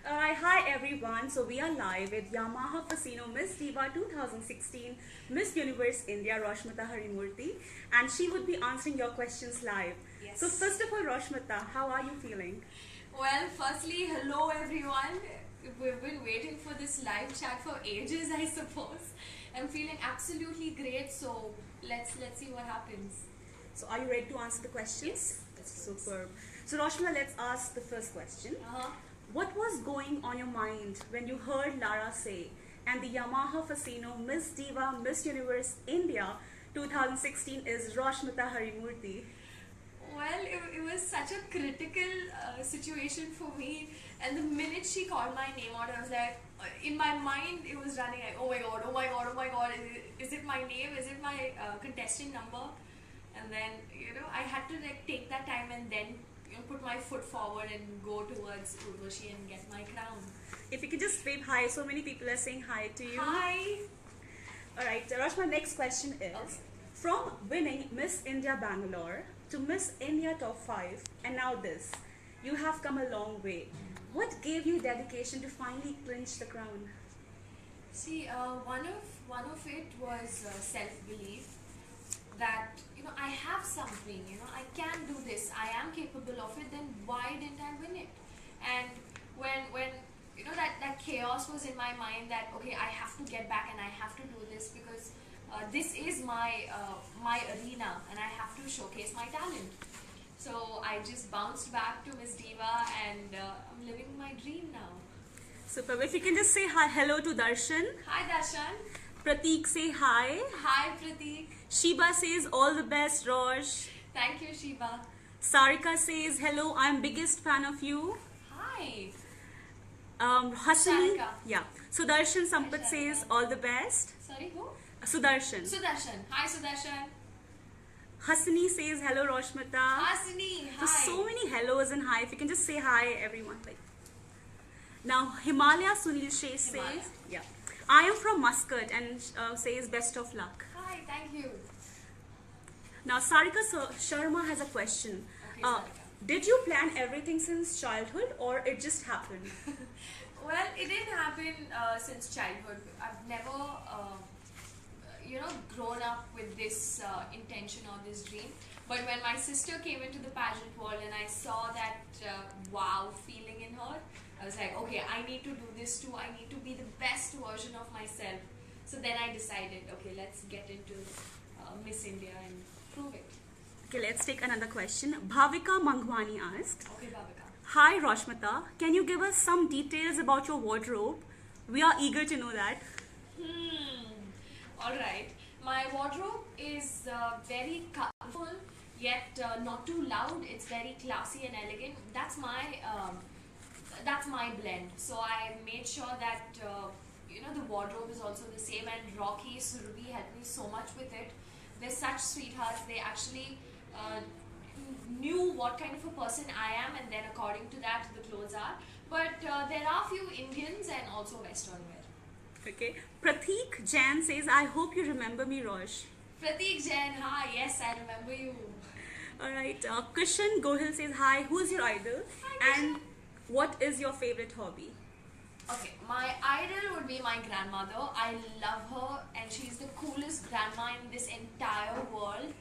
Hi everyone. So we are live with Yamaha Fasino Miss Diva 2016 Miss Universe India Roshmita Harimurthy, and she would be answering your questions live. Yes. So first of all, Roshmita, how are you feeling? Well, firstly, hello everyone. We've been waiting for this live chat for ages, I suppose. I'm feeling absolutely great, so let's see what happens. So are you ready to answer the questions? Yes. Superb. So Roshmita, let's ask the first question. What was going on your mind when you heard Lara say, and the Yamaha Fasino Miss Diva Miss Universe India 2016 is Roshmita Harimurthy? Well, it was such a critical situation for me, and the minute she called my name out, I was like, in my mind, it was running like, oh my god, oh my god, oh my god, is it my name? Is it my contestant number? And then, I had to like take that time and then put my foot forward and go towards Urvashi and get my crown. If you could just wave hi, so many people are saying hi to you. Hi! Alright, Rashma, next question is, Okay. from winning Miss India Bangalore to Miss India Top 5 and now this, you have come a long way. What gave you dedication to finally clinch the crown? See, one of it was self-belief that I have something, I can do this, I am capable of it. Then why didn't I win it? And when that chaos was in my mind, that okay, I have to get back and I have to do this because this is my my arena and I have to showcase my talent. So I just bounced back to Miss Diva and I'm living my dream now. Superb. If you can just say hi, hello to Darshan. Hi Darshan. Prateek, say hi. Hi Prateek. Shiba says all the best, Rosh. Thank you Shiva. Sarika says hello, I'm biggest fan of you. Hi. Hasani, Sarika. yeah. Sudarshan Sampat Sarika. says all the best. Sorry, who? Sudarshan. Sudarshan. Hi Sudarshan. Hasani says hello, Roshmita. Hasini. Hi. So many hellos and hi. If you can just say hi, everyone. Like now, Himalaya Sunil says, yeah, I am from Muscat and says best of luck. Hi, thank you. Now, Sarika Sharma has a question. Okay, Sarika. Did you plan everything since childhood or it just happened? Well, it didn't happen since childhood. I've never, grown up with this intention or this dream. But when my sister came into the pageant world and I saw that wow feeling in her, I was like, okay, I need to do this too. I need to be the best version of myself. So then I decided, okay, let's get into Miss India and prove it. Okay, let's take another question. Bhavika Mangwani asked, Okay, Bhavika. hi Roshmita, can you give us some details about your wardrobe? We are eager to know that. Alright. My wardrobe is very colorful, yet not too loud. It's very classy and elegant. That's my blend. So I made sure that the wardrobe is also the same. And Rocky Surabhi helped me so much with it. They're such sweethearts. They actually knew what kind of a person I am, and then according to that the clothes are. But there are few Indians and also Western wear. Okay. Prateek Jan says, I hope you remember me, Rosh. Prateek Jain, hi, yes, I remember you. Alright. Kushan Gohil says, hi, who is your idol? Hi, And what is your favorite hobby? Okay, my idol would be my grandmother. I love her and she's the coolest grandma in this entire world.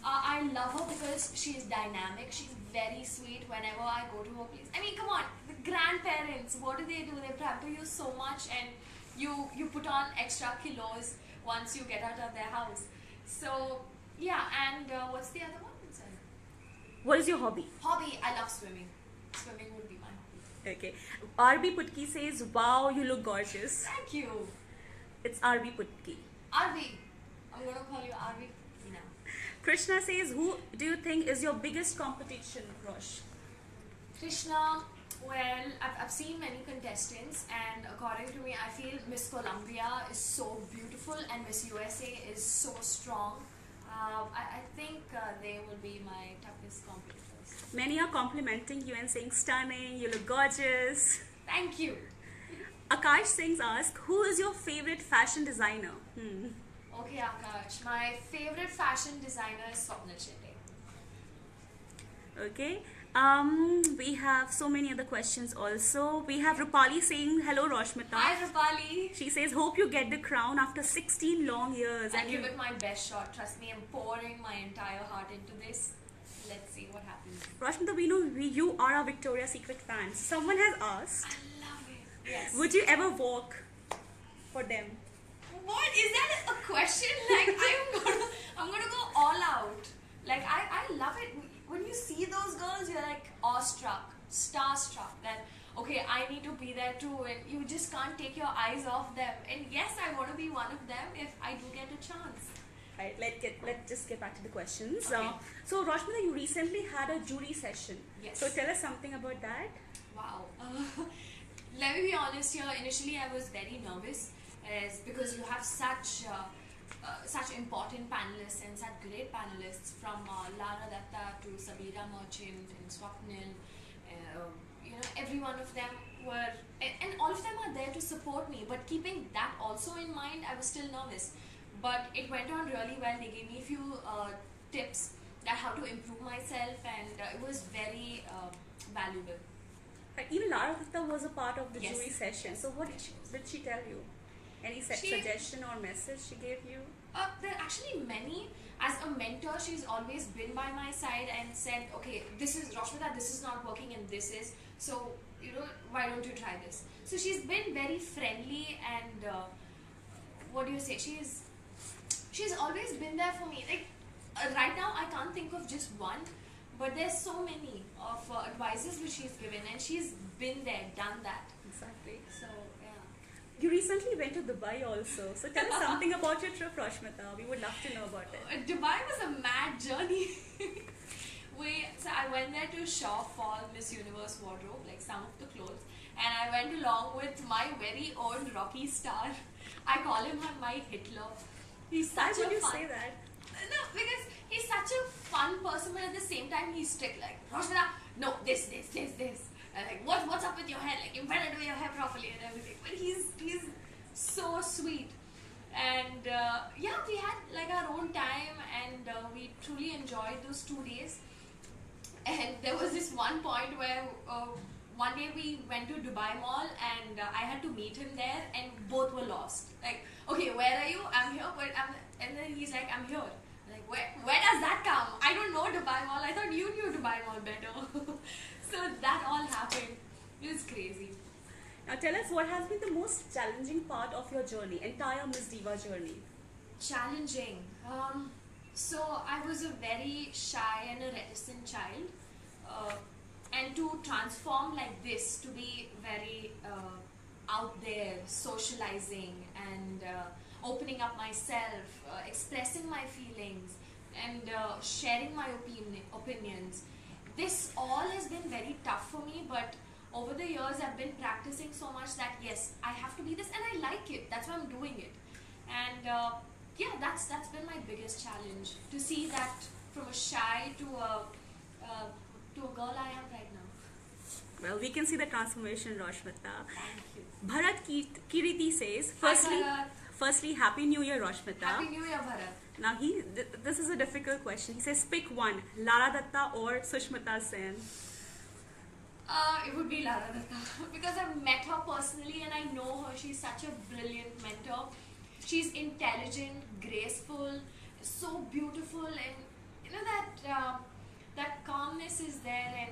I love her because she's dynamic, she's very sweet whenever I go to her place. I mean, come on, the grandparents, what do? They pamper you so much and you put on extra kilos once you get out of their house. So, yeah, and what's the other one? Sorry. What is your hobby? Hobby, I love swimming. Swimming would be my hobby. Okay. RB Putki says, wow, you look gorgeous. Thank you. It's RB Putki. Arvi. I'm going to call you Arvi now. Krishna says, who do you think is your biggest competition, Rosh? Krishna, well, I've seen many contestants and according to me, I feel Miss Columbia is so beautiful and Miss USA is so strong. I think they will be my toughest competitors. Many are complimenting you and saying, stunning, you look gorgeous. Thank you. Akash Singhs asks, who is your favorite fashion designer? Okay, Akash. My favorite fashion designer is Swapna Shetty. Okay. We have so many other questions also. We have Rupali saying, hello Roshmita. Hi Rupali. She says, hope you get the crown after 16 long years. I'll give it my best shot. Trust me, I'm pouring my entire heart into this. Let's see what happens. Roshmita, we know you are a Victoria's Secret fan. Someone has asked, I love it. Yes. would you ever walk for them? What? Is that a question? Like, I'm gonna go all out. Like, I love it. When you see those girls, you're like awestruck, starstruck that, okay, I need to be there too, and you just can't take your eyes off them. And yes, I want to be one of them if I do get a chance. Right, let's just get back to the questions. Okay. So Roshmita, you recently had a jury session. Yes. So tell us something about that. Wow. Let me be honest here. Initially, I was very nervous, because you have such important panelists and such great panelists, from Lara Datta to Sabira Merchant and Swapnil. Every one of them were, and all of them are there to support me. But keeping that also in mind, I was still nervous. But it went on really well. They gave me a few tips that how to improve myself, and it was very valuable. Right, even Lara Datta was a part of the Yes. jury session. So what did she tell you? Any suggestion or message she gave you? There are actually many. As a mentor, she's always been by my side and said, okay, this is Roshmita, this is not working and this is, so, why don't you try this? So she's been very friendly and, what do you say, she's always been there for me. Like, right now I can't think of just one, but there's so many of advices which she's given, and she's been there, done that. Exactly. So, yeah. You recently went to Dubai also. So tell us something about your trip, Roshmita. We would love to know about it. Dubai was a mad journey. So I went there to shop for Miss Universe wardrobe, like some of the clothes, and I went along with my very own Rocky Star. I call him my Hitler. He's Why such would a you fun. say that? No, because he's such a fun person, but at the same time he's strict. Like, Roshmita, no, this. And like, what's up with your hair? Like, you better do your hair properly and everything. But he's so sweet. And yeah, we had like our own time, and we truly enjoyed those 2 days. And there was this one point where one day we went to Dubai Mall, and I had to meet him there, and both were lost. Like, okay, where are you? I'm here, and then he's like, I'm here. I'm like, where does that come? I don't know Dubai Mall. I thought you knew Dubai Mall better. So that all happened. It was crazy. Now tell us what has been the most challenging part of your journey, entire Miss Diva journey. Challenging. So I was a very shy and a reticent child, and to transform like this, to be very out there, socializing and opening up myself, expressing my feelings, and sharing my opinions. This all has been very tough for me, but over the years I've been practicing so much that yes, I have to be this, and I like it. That's why I'm doing it. And yeah, that's been my biggest challenge, to see that from a shy to a girl I am right now. Well, we can see the transformation, Roshmita. Thank you. Bharat Kiriti says, Hi, Bharat. firstly, Happy New Year, Roshmita. Happy New Year, Bharat. Now, this is a difficult question. He says, pick one, Lara Datta or Sushmita Sen. It would be Lara Datta because I've met her personally and I know her. She's such a brilliant mentor. She's intelligent, graceful, so beautiful, and that calmness is there, and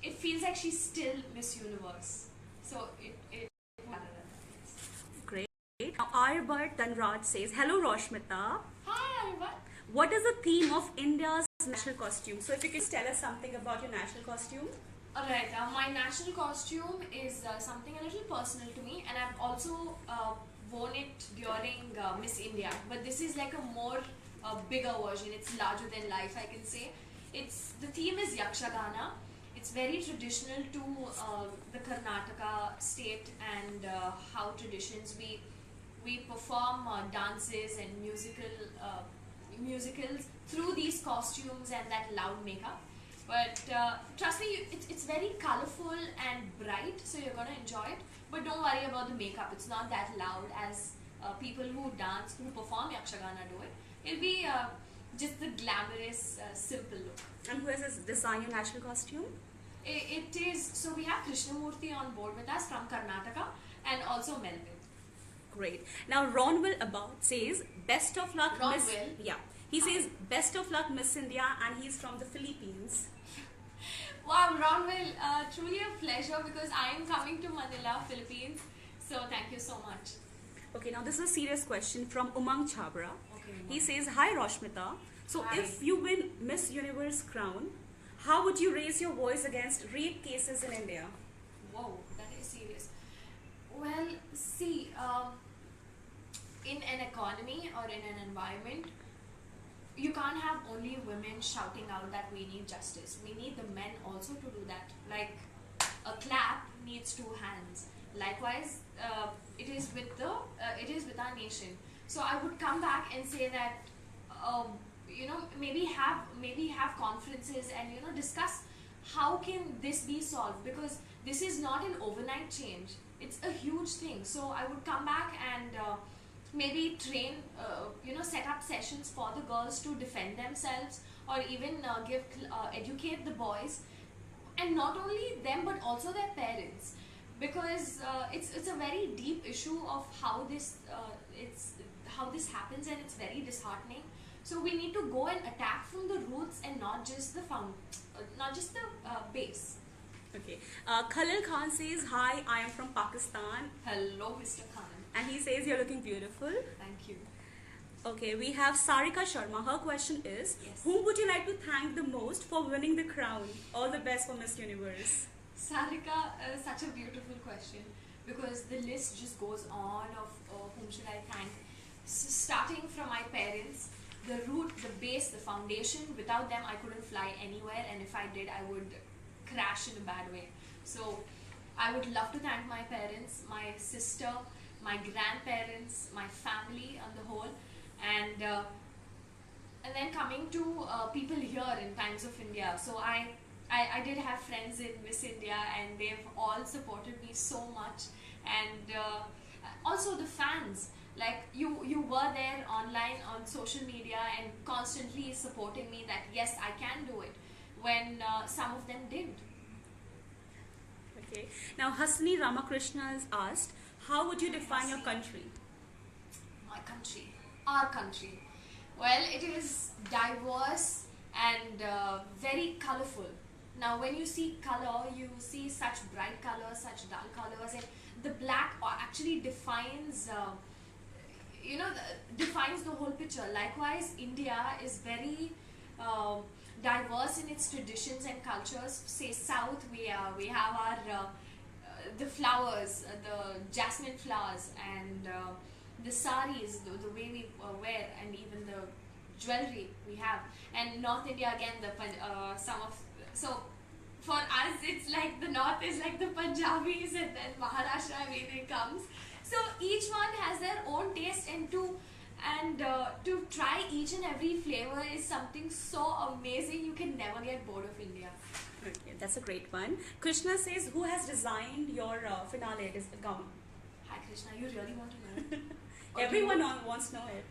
it feels like she's still Miss Universe. So it Lara Datta. Great. Now, Arbert Dhanraj says, hello, Roshmita. Hi, Arbat. What is the theme of India's national costume? So, if you could tell us something about your national costume. Alright, my national costume is something a little personal to me, and I've also worn it during Miss India, but this is like a more bigger version. It's larger than life, I can say. The theme is Yakshagana. It's very traditional to the Karnataka state, and how traditions we perform dances and musicals through these costumes and that loud makeup. But trust me, it's very colorful and bright, so you're gonna enjoy it. But don't worry about the makeup; it's not that loud as people who dance, who perform Yakshagana do it. It'll be just the glamorous, simple look. And who has designed your national costume? It is, so we have Krishnamurti on board with us from Karnataka and also Melvin. Great. Now Ronville About says, best of luck, Miss... Ronville? Yeah. He says, best of luck, Miss India, and he's from the Philippines. Wow, Ronville, truly a pleasure because I am coming to Manila, Philippines. So thank you so much. Okay, now this is a serious question from Umang Chabra. Okay, He says, hi Roshmita. So Hi. if you win Miss Universe crown, how would you raise your voice against rape cases in India? Whoa, that is serious. Well, see, in an economy or in an environment, you can't have only women shouting out that we need justice. We need the men also to do that. Like a clap needs two hands. Likewise, it is with our nation. So I would come back and say that maybe have conferences and discuss how can this be solved, because this is not an overnight change. It's a huge thing. So I would come back and maybe train, set up sessions for the girls to defend themselves, or even educate the boys, and not only them but also their parents, because it's a very deep issue of how this happens, and it's very disheartening. So we need to go and attack from the roots and not just the base. Okay. Khalil Khan says, hi, I am from Pakistan. Hello, Mr. Khan. And he says, you're looking beautiful. Thank you. Okay, we have Sarika Sharma. Her question is, Yes. whom would you like to thank the most for winning the crown? All the best for Miss Universe. Sarika, such a beautiful question, because the list just goes on of whom should I thank. Starting from my parents, the root, the base, the foundation. Without them, I couldn't fly anywhere, and if I did, I would crash in a bad way. So I would love to thank my parents, my sister, my grandparents, my family on the whole, and then coming to people here in Times of India. So I did have friends in Miss India, and they've all supported me so much, and also the fans. Like you were there online on social media and constantly supporting me that yes, I can do it, when some of them didn't. Okay. Now Hasni Ramakrishna has asked, how would you define your country? My country, our country. Well, it is diverse and very colorful. Now when you see color, you see such bright colors, such dull colors, and the black actually defines defines the whole picture. Likewise, India is very diverse in its traditions and cultures. Say south, we have our the flowers, the jasmine flowers, and the saris, the way we wear, and even the jewelry we have. And North India again, so for us it's like the north is like the Punjabis, and then Maharashtra when it comes. So each one has their own taste, and to try each and every flavor is something so amazing. You can never get bored of India. Okay, that's a great one. Krishna says, who has designed your finale gown? Hi Krishna, you really want to know? Or Everyone do you- wants to know it.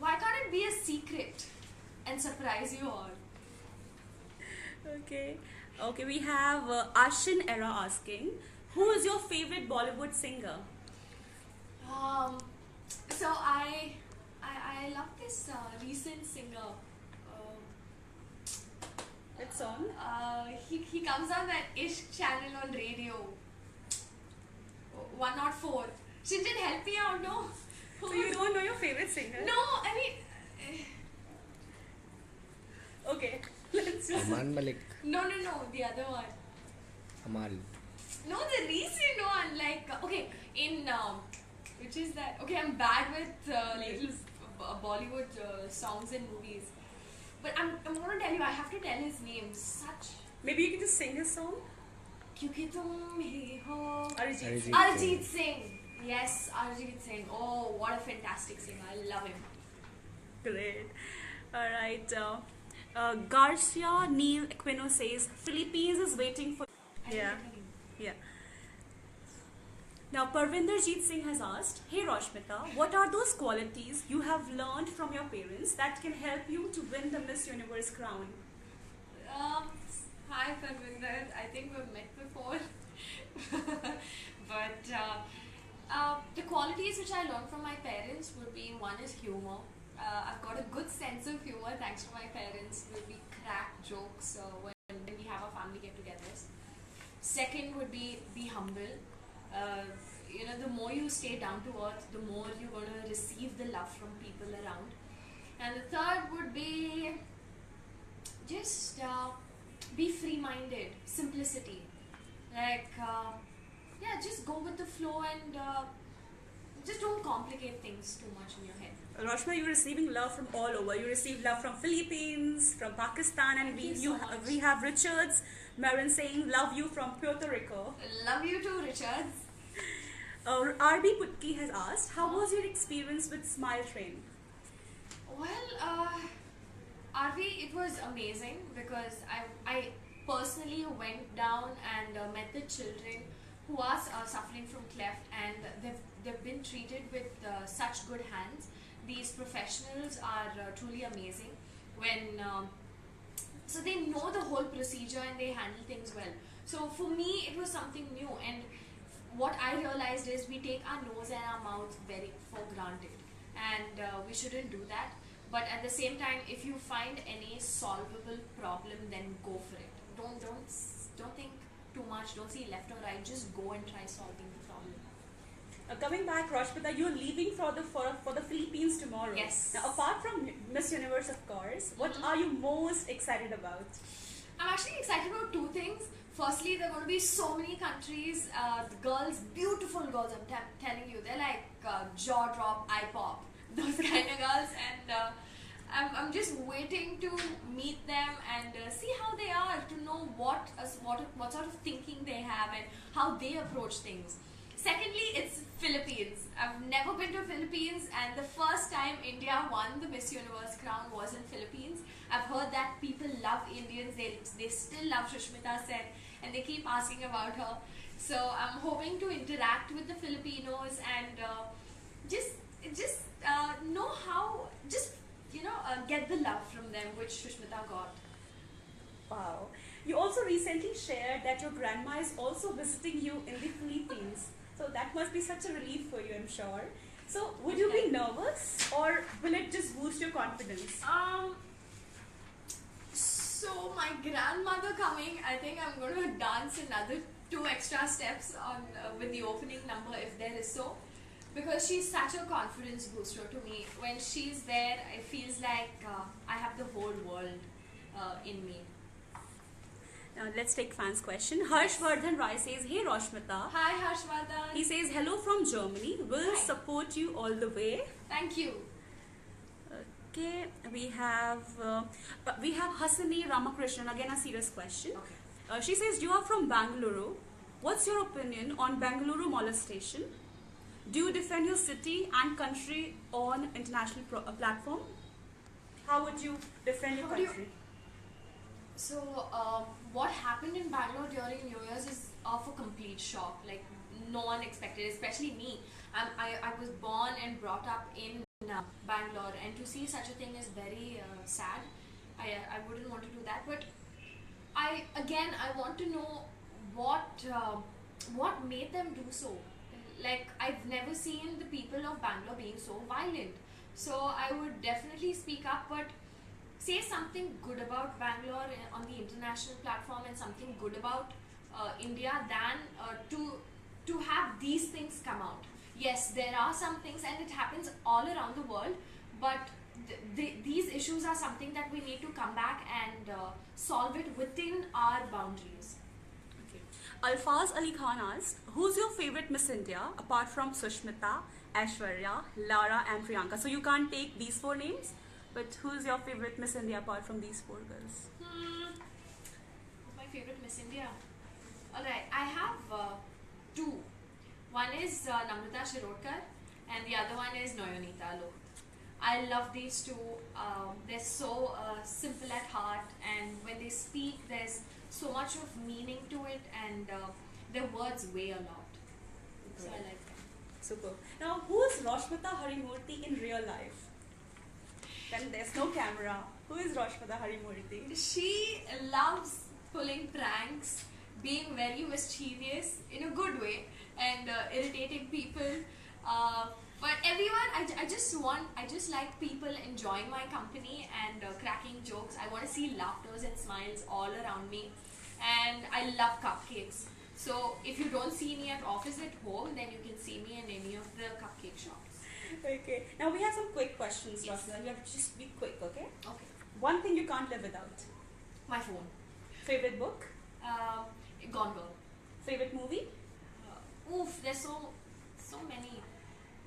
Why can't it be a secret and surprise you all? Okay. Okay, we have Ashin Era asking, who is your favorite Bollywood singer? So I love this recent singer. Which song? He comes on that Ishq channel on radio. 104. Shinjan, help me out, no? So you don't know your favorite singer? No, I mean... Okay, let's just... Aman Malik. No, the other one. Amal. No, the recent one, like, okay, in, which is that, okay, I'm bad with little Bollywood songs and movies. But I'm going to tell you, I have to tell his name. Such... Maybe you can just sing his song? Kyunki tum hi ho. Arijit. Arijit. Arjit Singh. Yes, Arjit Singh. Oh, what a fantastic singer. I love him. Great. Alright. Garcia Neil Equino says, Philippines is waiting for... I Yeah. didn't get him. Yeah. Now, Parvinder Jeet Singh has asked, hey Roshmita, what are those qualities you have learned from your parents that can help you to win the Miss Universe crown? Um, Hi Parvinder, I think we've met before. But the qualities which I learned from my parents would be, one is humor. I've got a good sense of humor thanks to my parents. We crack jokes when we have our family get-togethers. Second would be humble. The more you stay down to earth, the more you're going to receive the love from people around. And the third would be just be free-minded, simplicity. Like, just go with the flow and just don't complicate things too much in your head. Roshma, you're receiving love from all over. You receive love from Philippines, from Pakistan, and we have Richards Marin saying love you from Puerto Rico. Love you too, Richards. RB Putki has asked, how was your experience with Smile Train? Well, RV, it was amazing because I personally went down and met the children who are suffering from cleft, and they've been treated with such good hands. These professionals are truly amazing. So they know the whole procedure and they handle things well. So for me, it was something new, and what I realized is we take our nose and our mouth very for granted, and we shouldn't do that. But at the same time, if you find any solvable problem, then go for it. Don't think too much. Don't see left or right. Just go and try solving the problem. Coming back, Roshmita, you're leaving for the Philippines tomorrow. Yes. Now, apart from Miss Universe, of course, what are you most excited about? I'm actually excited about two things. Firstly, there are going to be so many countries. The girls, beautiful girls, I'm telling you, they're like jaw drop, eye pop, those kind of girls, and I'm just waiting to meet them and see how they are, to know what sort of thinking they have and how they approach things. Secondly, it's Philippines. I've never been to Philippines, and the first time India won the Miss Universe crown was in Philippines. I've heard that people love Indians. They still love Sushmita Sen, and they keep asking about her. So I'm hoping to interact with the Filipinos and just know how, get the love from them, which Sushmita got. Wow. You also recently shared that your grandma is also visiting you in the Philippines. So that must be such a relief for you, I'm sure. So would you be nervous, or will it just boost your confidence? So my grandmother coming, I think I'm going to dance another 2 extra steps on with the opening number if there is so, because she's such a confidence booster to me. When she's there, it feels like I have the whole world in me. Now let's take fans' question. Harshvardhan Rai says, hey Roshmita. Hi Harshvardhan. He says, hello from Germany. Will support you all the way. Thank you. Okay, we have Hasani Ramakrishnan, again a serious question. Okay. She says, you are from Bangalore. What's your opinion on Bangalore molestation? Do you defend your city and country on international platform? How would you defend your country? So what happened in Bangalore during New Year's is of a complete shock. Like, no one expected, especially me. I was born and brought up in Bangalore, and to see such a thing is very sad. I wouldn't want to do that, but I want to know what made them do so. Like, I've never seen the people of Bangalore being so violent. So I would definitely speak up, but say something good about Bangalore on the international platform and something good about India than to have these things come out. Yes, there are some things, and it happens all around the world, but these issues are something that we need to come back and solve it within our boundaries. Okay. Alfaz Ali Khan asked, who's your favorite Miss India apart from Sushmita, Aishwarya, Lara and Priyanka? So you can't take these 4 names, but who's your favorite Miss India apart from these 4 girls? My favorite Miss India? Alright, I have 2. One is Namrata Shirodkar and the other one is Noyonita Alok. I love these 2. They're so simple at heart, and when they speak, there's so much of meaning to it, and their words weigh a lot. So I like them. Super. Now, who is Roshmita Harimurthy in real life? When there's no camera, who is Roshmita Harimurthy? She loves pulling pranks, being very mischievous in a good way, and irritating people. But everyone, I just like people enjoying my company and cracking jokes. I want to see laughters and smiles all around me, and I love cupcakes. So if you don't see me at office at home, then you can see me in any of the cupcake shops. Okay. Now we have some quick questions, Yes. Roshmita. You have to just be quick, okay? Okay. One thing you can't live without. My phone. Favorite book? Gone Girl. Favorite movie? There's so many.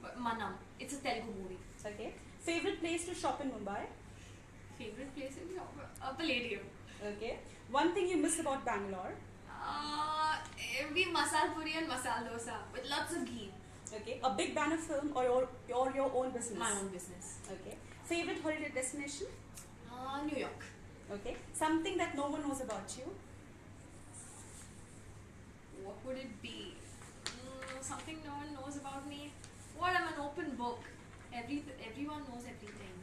But Manam. It's a Telugu movie. Okay. Favorite place to shop in Mumbai? Favorite place in Palladium. Okay. One thing you miss about Bangalore? It'll be masal puri and masal dosa with lots of ghee. Okay. A big banner film or your own business? My own business. Okay. Favorite holiday destination? New York. Okay. Something that no one knows about you? What would it be? Something no one knows about me. What? I'm an open book. Everyone knows everything.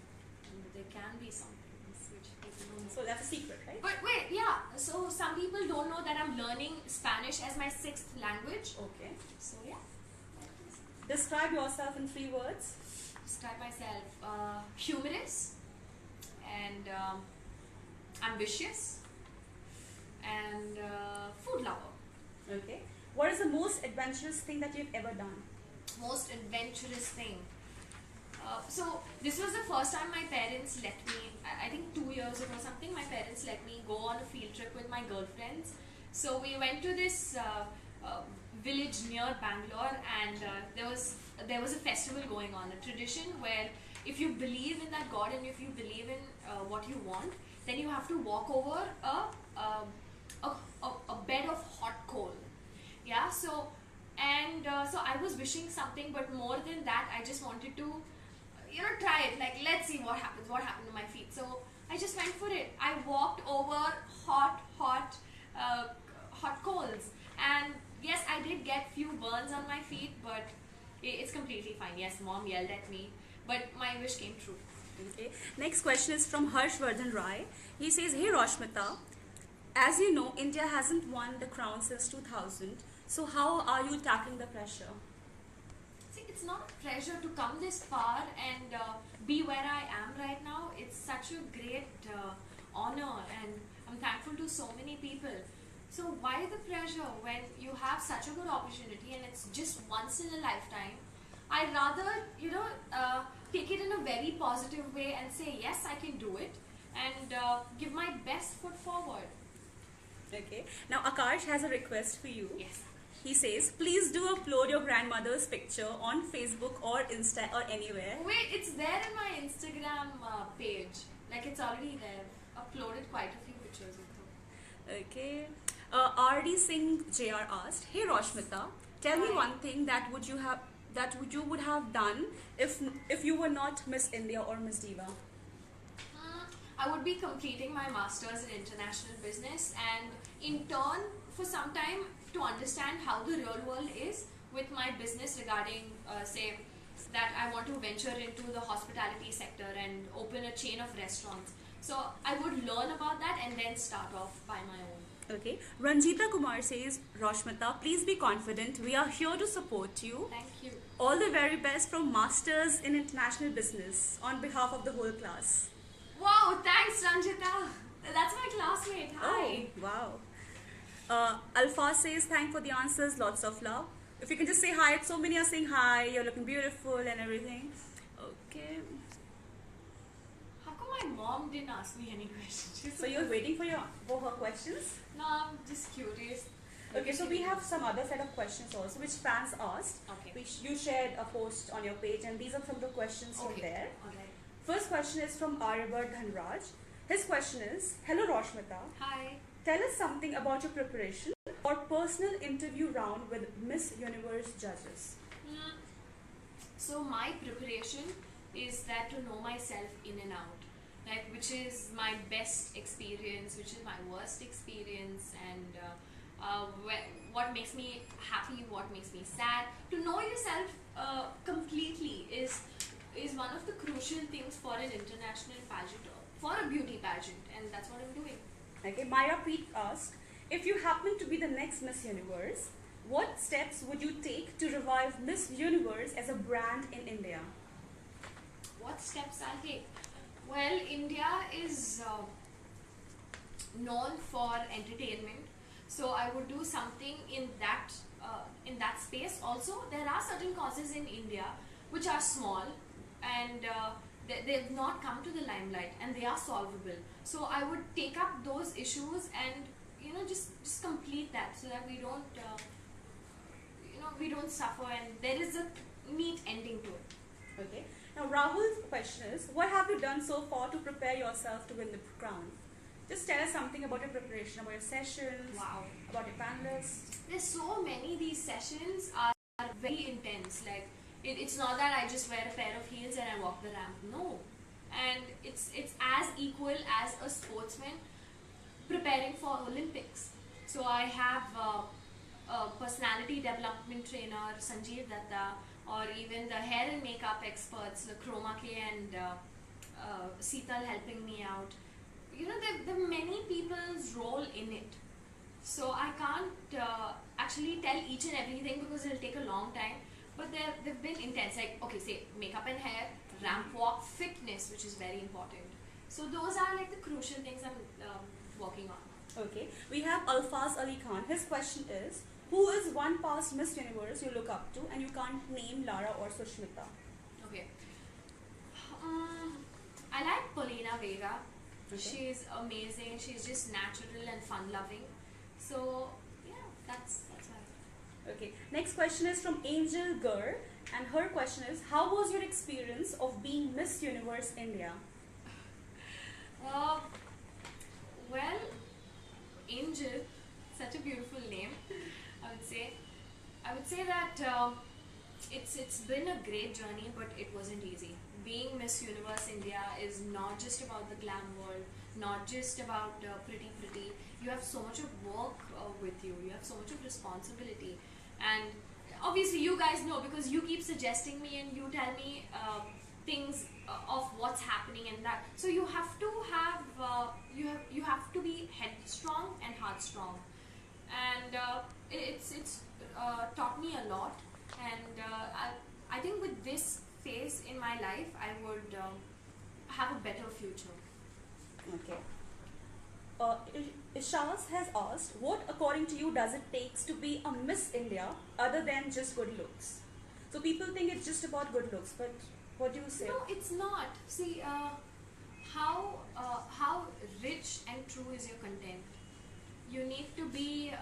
There can be some things which people don't know. So that's a secret, right? But wait, yeah. So some people don't know that I'm learning Spanish as my sixth language. Okay. So yeah. Describe yourself in 3 words. Describe myself humorous and ambitious and food lover. Okay. What is the most adventurous thing that you've ever done? Most adventurous thing. So this was the first time my parents let me, I think 2 years ago or something, my parents let me go on a field trip with my girlfriends. So we went to this village near Bangalore, and there was a festival going on, a tradition where if you believe in that God and if you believe in what you want, then you have to walk over a bed of hot coal. Yeah, so I was wishing something, but more than that, I just wanted to, try it. Like, let's see what happens. What happened to my feet? So I just went for it. I walked over hot coals, and yes, I did get few burns on my feet, but it's completely fine. Yes, mom yelled at me, but my wish came true. Okay. Next question is from Harshvardhan Rai. He says, "Hey Roshmita, as you know, India hasn't won the crown since 2000. So how are you tackling the pressure?" See, it's not a pressure to come this far and be where I am right now. It's such a great honor, and I'm thankful to so many people. So why the pressure when you have such a good opportunity and it's just once in a lifetime? I'd rather, take it in a very positive way and say, yes, I can do it, and give my best foot forward. Okay. Now Akash has a request for you. Yes. He says, please do upload your grandmother's picture on Facebook or Insta or anywhere. Wait, it's there in my Instagram page. Like, it's already there. Uploaded quite a few pictures of her. Okay. R.D. Singh Jr. asked, "Hey Roshmita, tell me Hi. one thing that you would have done if you were not Miss India or Miss Diva." I would be completing my master's in international business, and in turn, for some time, to understand how the real world is with my business regarding, say, that I want to venture into the hospitality sector and open a chain of restaurants. So I would learn about that and then start off by my own. Okay. Ranjita Kumar says, "Roshmita, please be confident. We are here to support you. Thank you. All the very best from Masters in International Business on behalf of the whole class." Wow, thanks Ranjita. That's my classmate. Hi. Oh, wow. Alpha says, "Thank for the answers. Lots of love." If you can just say hi. So many are saying hi. You're looking beautiful and everything. Okay. How come my mom didn't ask me any questions? So you're waiting for her questions? No, I'm just curious. Okay, so we have some other set of questions also which fans asked. Okay. Which you shared a post on your page, and these are some of the questions from there. Alright. First question is from Aryabhat Dhanraj. His question is, "Hello Roshmita, Hi. tell us something about your preparation for personal interview round with Miss Universe judges." So my preparation is that to know myself in and out, like which is my best experience, which is my worst experience, and what makes me happy, what makes me sad. To know yourself completely is one of the crucial things for an international pageant or for a beauty pageant, and that's what I'm doing. Okay, Myra Pete asked, if you happen to be the next Miss Universe, what steps would you take to revive Miss Universe as a brand in India? What steps I'll take? Well, India is known for entertainment, so I would do something in that space. Also, there are certain causes in India which are small and they've not come to the limelight, and they are solvable. So I would take up those issues and just complete that, so that we don't suffer and there is a neat ending to it. Okay. Now Rahul's question is, what have you done so far to prepare yourself to win the crown? Just tell us something about your preparation, about your sessions, Wow. about your panelists. There's so many. These sessions are very intense. Like it's not that I just wear a pair of heels and I walk the ramp. No, and it's as equal as a sportsman preparing for Olympics. So I have a personality development trainer, Sanjeev Datta, or even the hair and makeup experts, the Chroma K and Seetal helping me out. There are many people's role in it. So I can't actually tell each and everything because it'll take a long time. But they've been intense. Like, okay, say makeup and hair, ramp walk, fitness, which is very important. So those are like the crucial things I'm working on. Okay. We have Alfaz Ali Khan. His question is, who is one past Miss Universe you look up to and you can't name Lara or Sushmita? Okay. I like Paulina Vega. Okay. She's amazing. She's just natural and fun-loving. So yeah, that's why. Okay. Next question is from Angel Gur, and her question is, how was your experience of being Miss Universe India? Well, Angel, such a beautiful name. I would say that it's been a great journey, but it wasn't easy. Being Miss Universe India is not just about the glam world, not just about pretty. You have so much of work with you. You have so much of responsibility, and obviously you guys know because you keep suggesting me and you tell me things of what's happening and that. So you have to have you have to be headstrong and heart strong, and it's taught me a lot. And I think with this phase in my life, I would have a better future. Okay. Ishaz has asked, what according to you does it take to be a Miss India other than just good looks? So people think it's just about good looks, but what do you say? No, it's not. See, how rich and true is your content? You need to be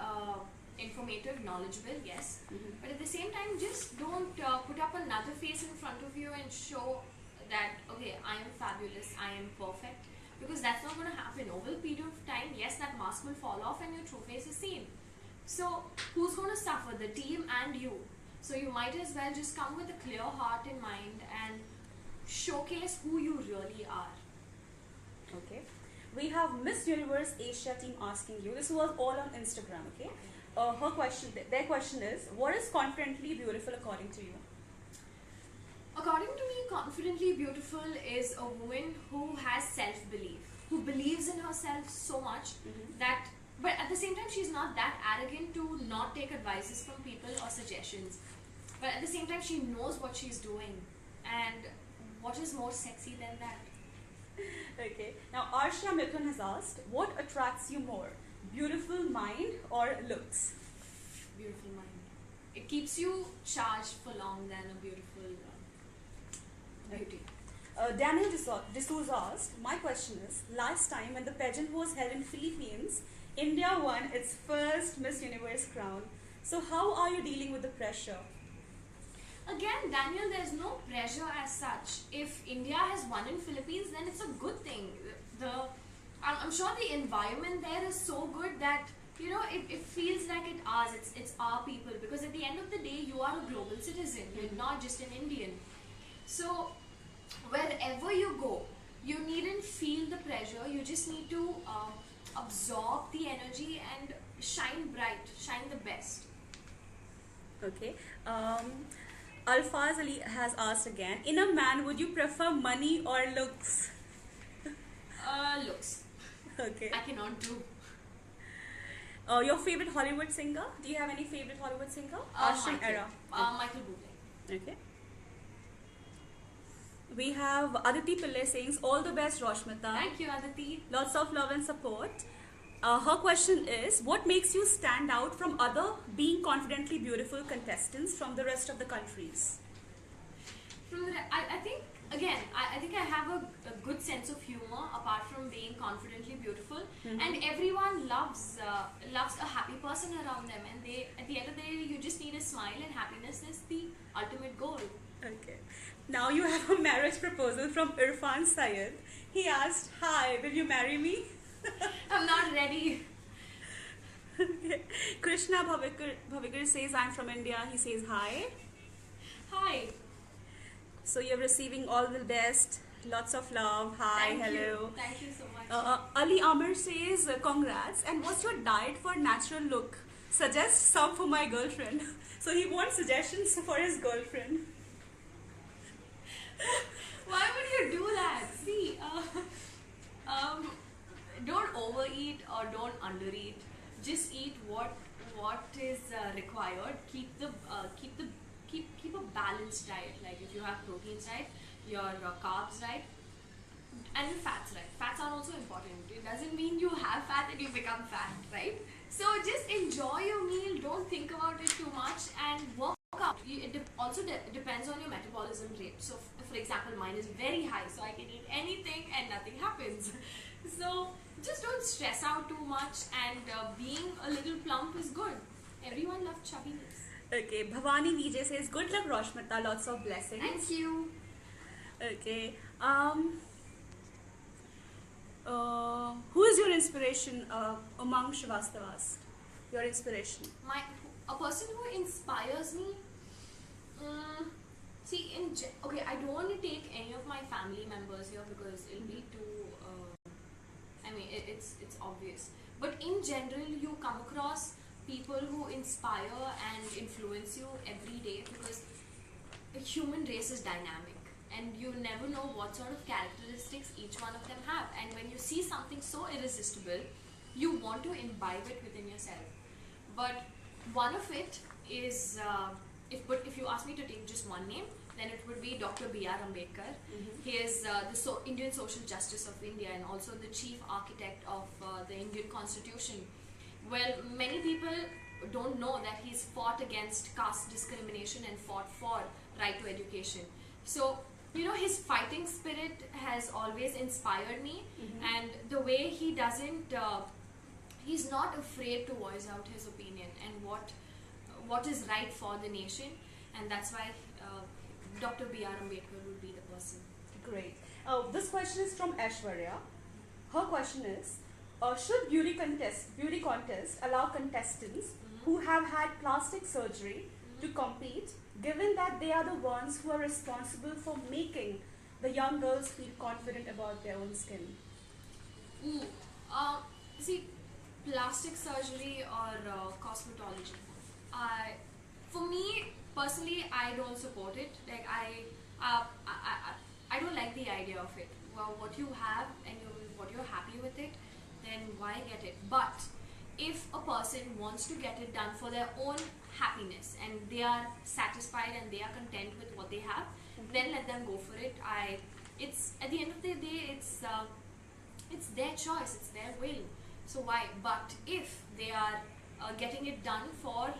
informative, knowledgeable, yes. But at the same time, just don't put up another face in front of you and show that, okay, I am fabulous, I am perfect. Because that's not going to happen. Over a period of time, yes, that mask will fall off and your true face is seen. So, who's going to suffer? The team and you. So, you might as well just come with a clear heart and mind and showcase who you really are. Okay. We have Miss Universe Asia team asking you. This was all on Instagram, okay? Their question is, what is confidently beautiful according to you? According to me, confidently beautiful is a woman who has self-belief, who believes in herself so much that, but at the same time, she's not that arrogant to not take advices from people or suggestions. But at the same time, she knows what she's doing. And what is more sexy than that? Okay. Now, Arsha Mithun has asked, what attracts you more? Beautiful mind or looks? Beautiful mind. It keeps you charged for long than a beautiful beauty. Daniel D'Souza asked, my question is, last time when the pageant was held in Philippines, India won its first Miss Universe crown. So how are you dealing with the pressure? Again, Daniel, there's no pressure as such. If India has won in Philippines, then it's a good thing. I'm sure the environment there is so good that it feels like it's our people, because at the end of the day, you are a global citizen. You're not just an Indian. So wherever you go, you needn't feel the pressure. You just need to absorb the energy and shine bright, shine the best. Okay. Alfaz Ali has asked again, in a man, would you prefer money or looks? Looks. Okay. I cannot do. Your favorite Hollywood singer? Do you have any favorite Hollywood singer? Ashram era. Michael Bublé. Okay. We have Aditi Pillai saying, all the best, Roshmita. Thank you, Aditi. Lots of love and support. Her question is, what makes you stand out from other being confidently beautiful contestants from the rest of the countries? I think, again, I think I have a good sense of humor apart from being confidently beautiful. And everyone loves a happy person around them. And at the end of the day, you just need a smile, and happiness is the ultimate goal. Okay. Now you have a marriage proposal from Irfan Syed. He asked, hi, will you marry me? I'm not ready. Okay. Krishna Bhavikar says, I'm from India. He says, hi. Hi. So you're receiving all the best. Lots of love. Hi, Thank hello. you. Thank you so much. Ali Amir says, congrats. And what's your diet for natural look? Suggest some for my girlfriend. So he wants suggestions for his girlfriend. Why would you do that? See, don't overeat or don't undereat. Just eat what is required. Keep a balanced diet. Like if you have proteins right, your carbs right, and your fats right. Fats are also important. It doesn't mean you have fat and you become fat, right? So just enjoy your meal. Don't think about it too much and work out. It also depends on your metabolism rate. So for example, mine is very high, so I can eat anything and nothing happens. So just don't stress out too much, and being a little plump is good. Everyone loves chubbiness. Okay, Bhavani VJ says, good luck, Roshmita. Lots of blessings. Thank you. Okay. Who is your inspiration among Srivastavas? Your inspiration? A person who inspires me. See, okay, I don't want to take any of my family members here because it'll be too. It's obvious. But in general, you come across people who inspire and influence you every day because the human race is dynamic, and you never know what sort of characteristics each one of them have. And when you see something so irresistible, you want to imbibe it within yourself. But one of it is, if you ask me to take just one name, then it would be Dr. B.R. Ambedkar. He is the Indian Social Justice of India and also the chief architect of the Indian Constitution. Well, many people don't know that he's fought against caste discrimination and fought for right to education. So, his fighting spirit has always inspired me, and the way he doesn't, he's not afraid to voice out his opinion and what is right for the nation, and that's why Dr. B.R. Ambedkar would be the person. Great. This question is from Aishwarya. Her question is, should beauty contest allow contestants who have had plastic surgery to compete, given that they are the ones who are responsible for making the young girls feel confident about their own skin? See, plastic surgery or cosmetology. For me personally, I don't support it. Like I don't like the idea of it. Well, what you have and what you're happy with it, then why get it? But if a person wants to get it done for their own happiness and they are satisfied and they are content with what they have, then let them go for it. It's at the end of the day, it's their choice, it's their will. So why? But if they are getting it done for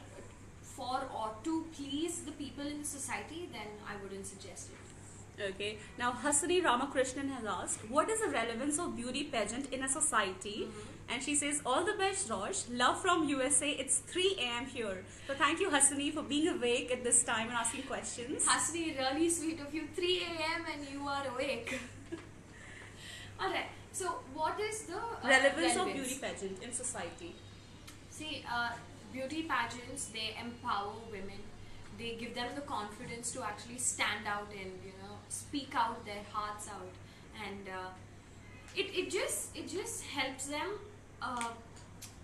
or to please the people in the society, then I wouldn't suggest it. Okay. Now, Hasani Ramakrishnan has asked, what is the relevance of beauty pageant in a society? And she says, all the best, Rosh. Love from USA. It's 3 a.m. here. So thank you, Hasani, for being awake at this time and asking questions. Hasani, really sweet of you. 3 a.m. and you are awake. Alright. So, what is the relevance of beauty pageant in society? See, beauty pageants, they empower women. They give them the confidence to actually stand out and speak out their hearts out, and it just helps them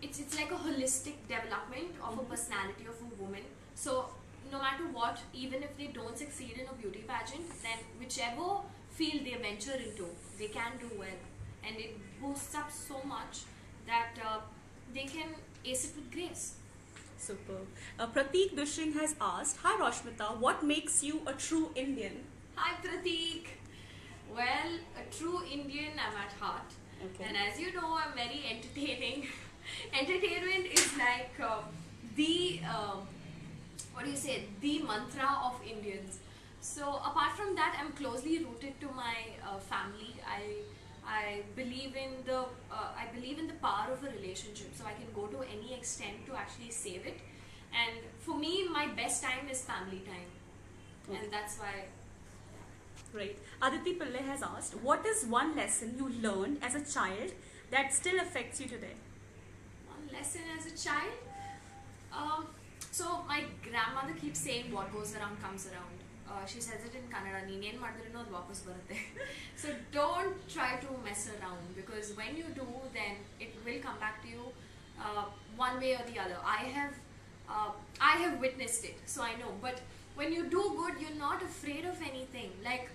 it's like a holistic development of a personality of a woman. So no matter what, even if they don't succeed in a beauty pageant, then whichever field they venture into, they can do well, and it boosts up so much that they can ace it with grace. Superb. Prateek Dushing has asked, Hi Roshmita, what makes you a true Indian? Hi Prateek. Well, a true Indian I'm at heart. Okay. And as you know, I'm very entertaining. Entertainment is like what do you say, the mantra of Indians. So apart from that, I'm closely rooted to my family. I believe in the power of a relationship, so I can go to any extent to actually save it. And for me, my best time is family time, and that's why. Right. Aditi Pillai has asked, what is one lesson you learned as a child that still affects you today? One lesson as a child? So my grandmother keeps saying what goes around comes around. She says it in Kannada, ನೀನೇನ್ ಮಾಡಿದ್ರೆ ಅದು ವಾಪಸ್ ಬರುತ್ತೆ. So don't try to mess around, because when you do, then it will come back to you one way or the other. I have witnessed it, so I know. But when you do good, you're not afraid of anything. Like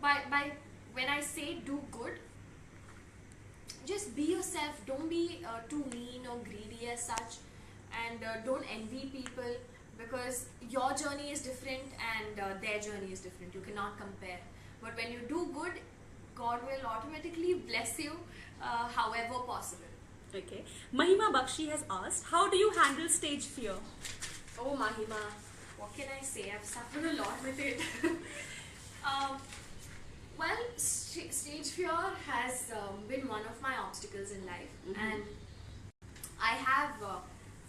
by when I say do good, just be yourself. Don't be too mean or greedy as such, and don't envy people, because your journey is different and their journey is different. You cannot compare. But when you do good, God will automatically bless you, however possible. Okay. Mahima Bakshi has asked, how do you handle stage fear? Oh, Mahima, what can I say? I've suffered a lot with it. Well, stage fear has been one of my obstacles in life, and I have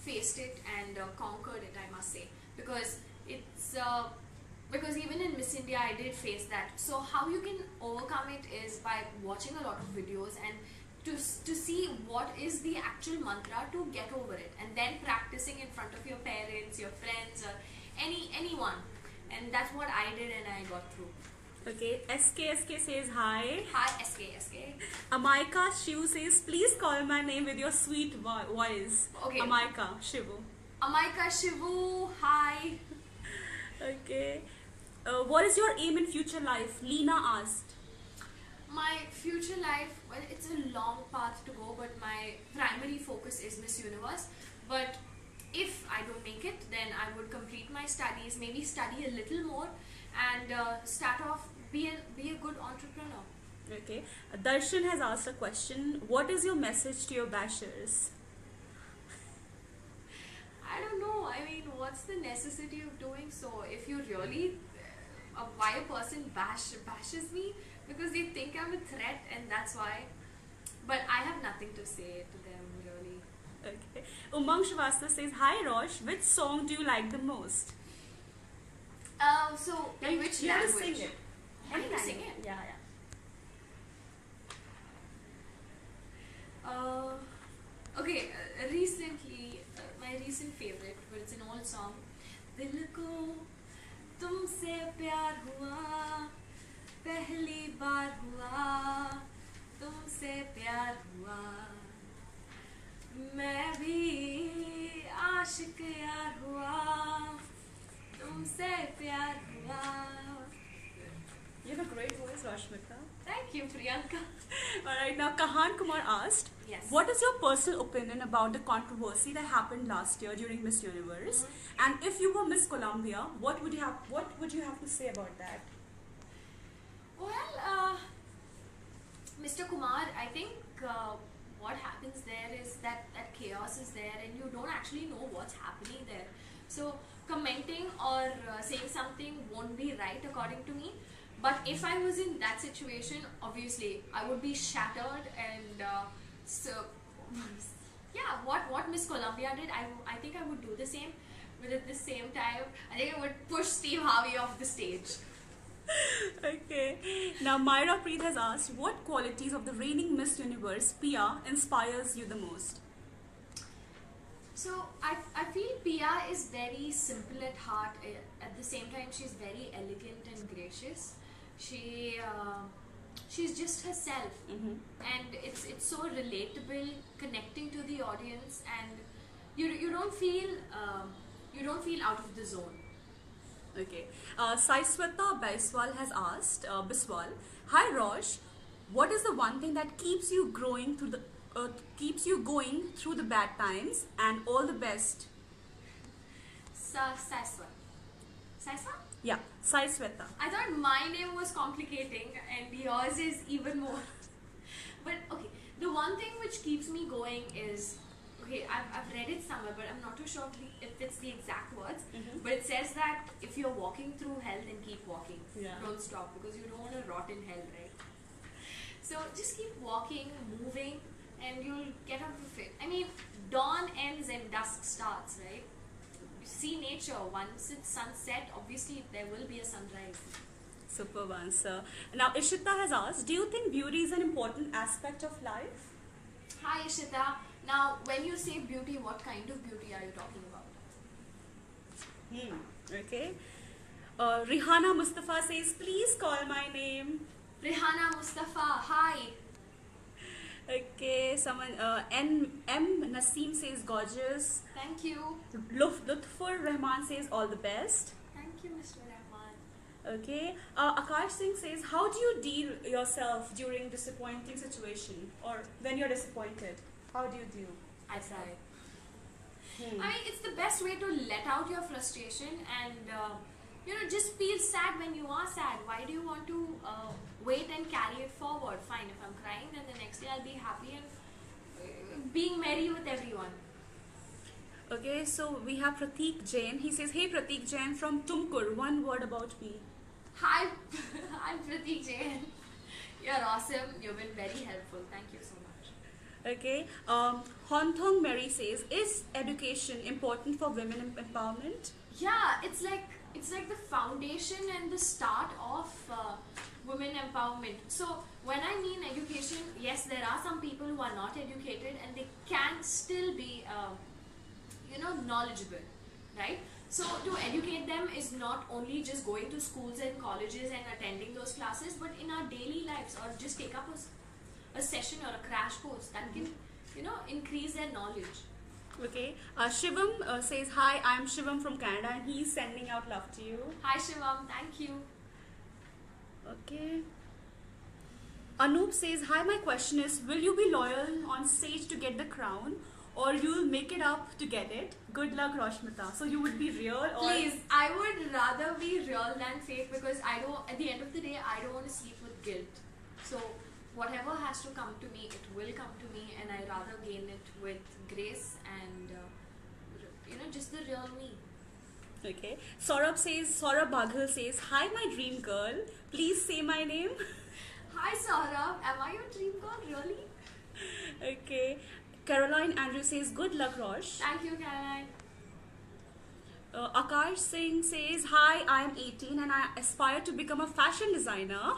faced it and conquered it, I must say, because because even in Miss India I did face that. So how you can overcome it is by watching a lot of videos and to see what is the actual mantra to get over it, and then practicing in front of your parents, your friends, or anyone, and that's what I did, and I got through. Okay, SK says hi. Hi SK. Amaika Shivu says, please call my name with your sweet voice. Okay. Amaika Shivu. Amaika Shivu, hi. Okay. What is your aim in future life? Leena asked. My future life, well, it's a long path to go, but my primary focus is Miss Universe. But if I don't make it, then I would complete my studies, maybe study a little more, and start off, be a good entrepreneur. Okay. Darshan has asked a question. What is your message to your bashers? I don't know. I mean, what's the necessity of doing so? If you really, why a person bashes me? Because they think I'm a threat, and that's why. But I have nothing to say to them, really. Okay. Umang Shrivastava says, hi Rosh, which song do you like the most? So, in which you have to language? sing it. I have to sing it? Yeah. Okay, recently, my recent favorite, but it's an old song. दिल को तुमसे प्यार हुआ, पहली बार हुआ, तुमसे प्यार हुआ, मैं भी आशिक यार हुआ, तुमसे प्यार हुआ. You have a great voice, Rashmita. Thank you, Priyanka. Alright, now Kahan Kumar asked, Yes. what is your personal opinion about the controversy that happened last year during Miss Universe? And if you were Miss Columbia, what would you have to say about that? Well, Mr. Kumar, I think what happens there is that chaos is there, and you don't actually know what's happening there. So commenting or saying something won't be right according to me. But if I was in that situation, obviously I would be shattered, and so yeah, what Miss Columbia did, I think I would do the same. But at the same time, I think I would push Steve Harvey off the stage. Okay. Now Myra Preet has asked, what qualities of the reigning Miss Universe, Pia, inspires you the most? So I feel Pia is very simple at heart. At the same time, she's very elegant and gracious. She she's just herself, Mm-hmm. and it's so relatable, connecting to the audience, and you don't feel out of the zone. Okay. Saiswata Baiswal has asked, Biswal, hi Rosh, what is the one thing that keeps you going through the bad times, and all the best? Saiswa? Yeah, Saiswata. I thought my name was complicating and yours is even more. But okay, the one thing which keeps me going is, okay, I've read it somewhere, but I'm not too sure if it's the exact words. Mhm. But it says that if you're walking through hell, then keep walking. Yeah. Don't stop, because you don't want to rot in hell, right? So just keep walking, moving, and you'll get out of it. I mean, dawn ends and dusk starts, right? You see nature. Once it's sunset, obviously there will be a sunrise. Superb answer. Now, Ishita has asked, do you think beauty is an important aspect of life? Hi Ishita. Now, when you say beauty, what kind of beauty are you talking about? Okay. Rihanna Mustafa says, please call my name. Rihanna Mustafa, hi. Okay, someone, M. Naseem says, gorgeous. Thank you. Lutfur Rahman says, all the best. Thank you, Mr. Rahman. Okay. Akash Singh says, how do you deal yourself during disappointing situation, or when you're disappointed? How do you deal? I try. Hmm. I mean, it's the best way to let out your frustration and, just feel sad when you are sad. Why do you want to wait and carry it forward? Fine, if I'm crying, then the next day I'll be happy and being merry with everyone. Okay, so we have Prateek Jain. He says, hey Prateek Jain from Tumkur, one word about me. Hi, I'm Prateek Jain. You're awesome. You've been very helpful. Thank you so much. Okay. Honthong Mary says, is education important for women empowerment? Yeah, it's like the foundation and the start of women empowerment. So when I mean education, yes, there are some people who are not educated and they can still be knowledgeable, right? So to educate them is not only just going to schools and colleges and attending those classes, but in our daily lives, or just take up a session or a crash course that can increase their knowledge. Okay. Shivam says, hi, I'm Shivam from Canada, and he's sending out love to you. Hi Shivam, thank you. Okay. Anoop says, hi, my question is, will you be loyal on stage to get the crown, or you'll make it up to get it? Good luck, Roshmita. So you would be real, or... Please, I would rather be real than fake, because at the end of the day, I don't want to sleep with guilt. So whatever has to come to me, it will come to me, and I rather gain it with grace and just the real me. Okay. Saurabh Baghel says, hi, my dream girl. Please say my name. Hi Saurabh, am I your dream girl, really? Okay. Caroline Andrew says, good luck, Rosh. Thank you, Caroline. Akash Singh says, hi, I am 18 and I aspire to become a fashion designer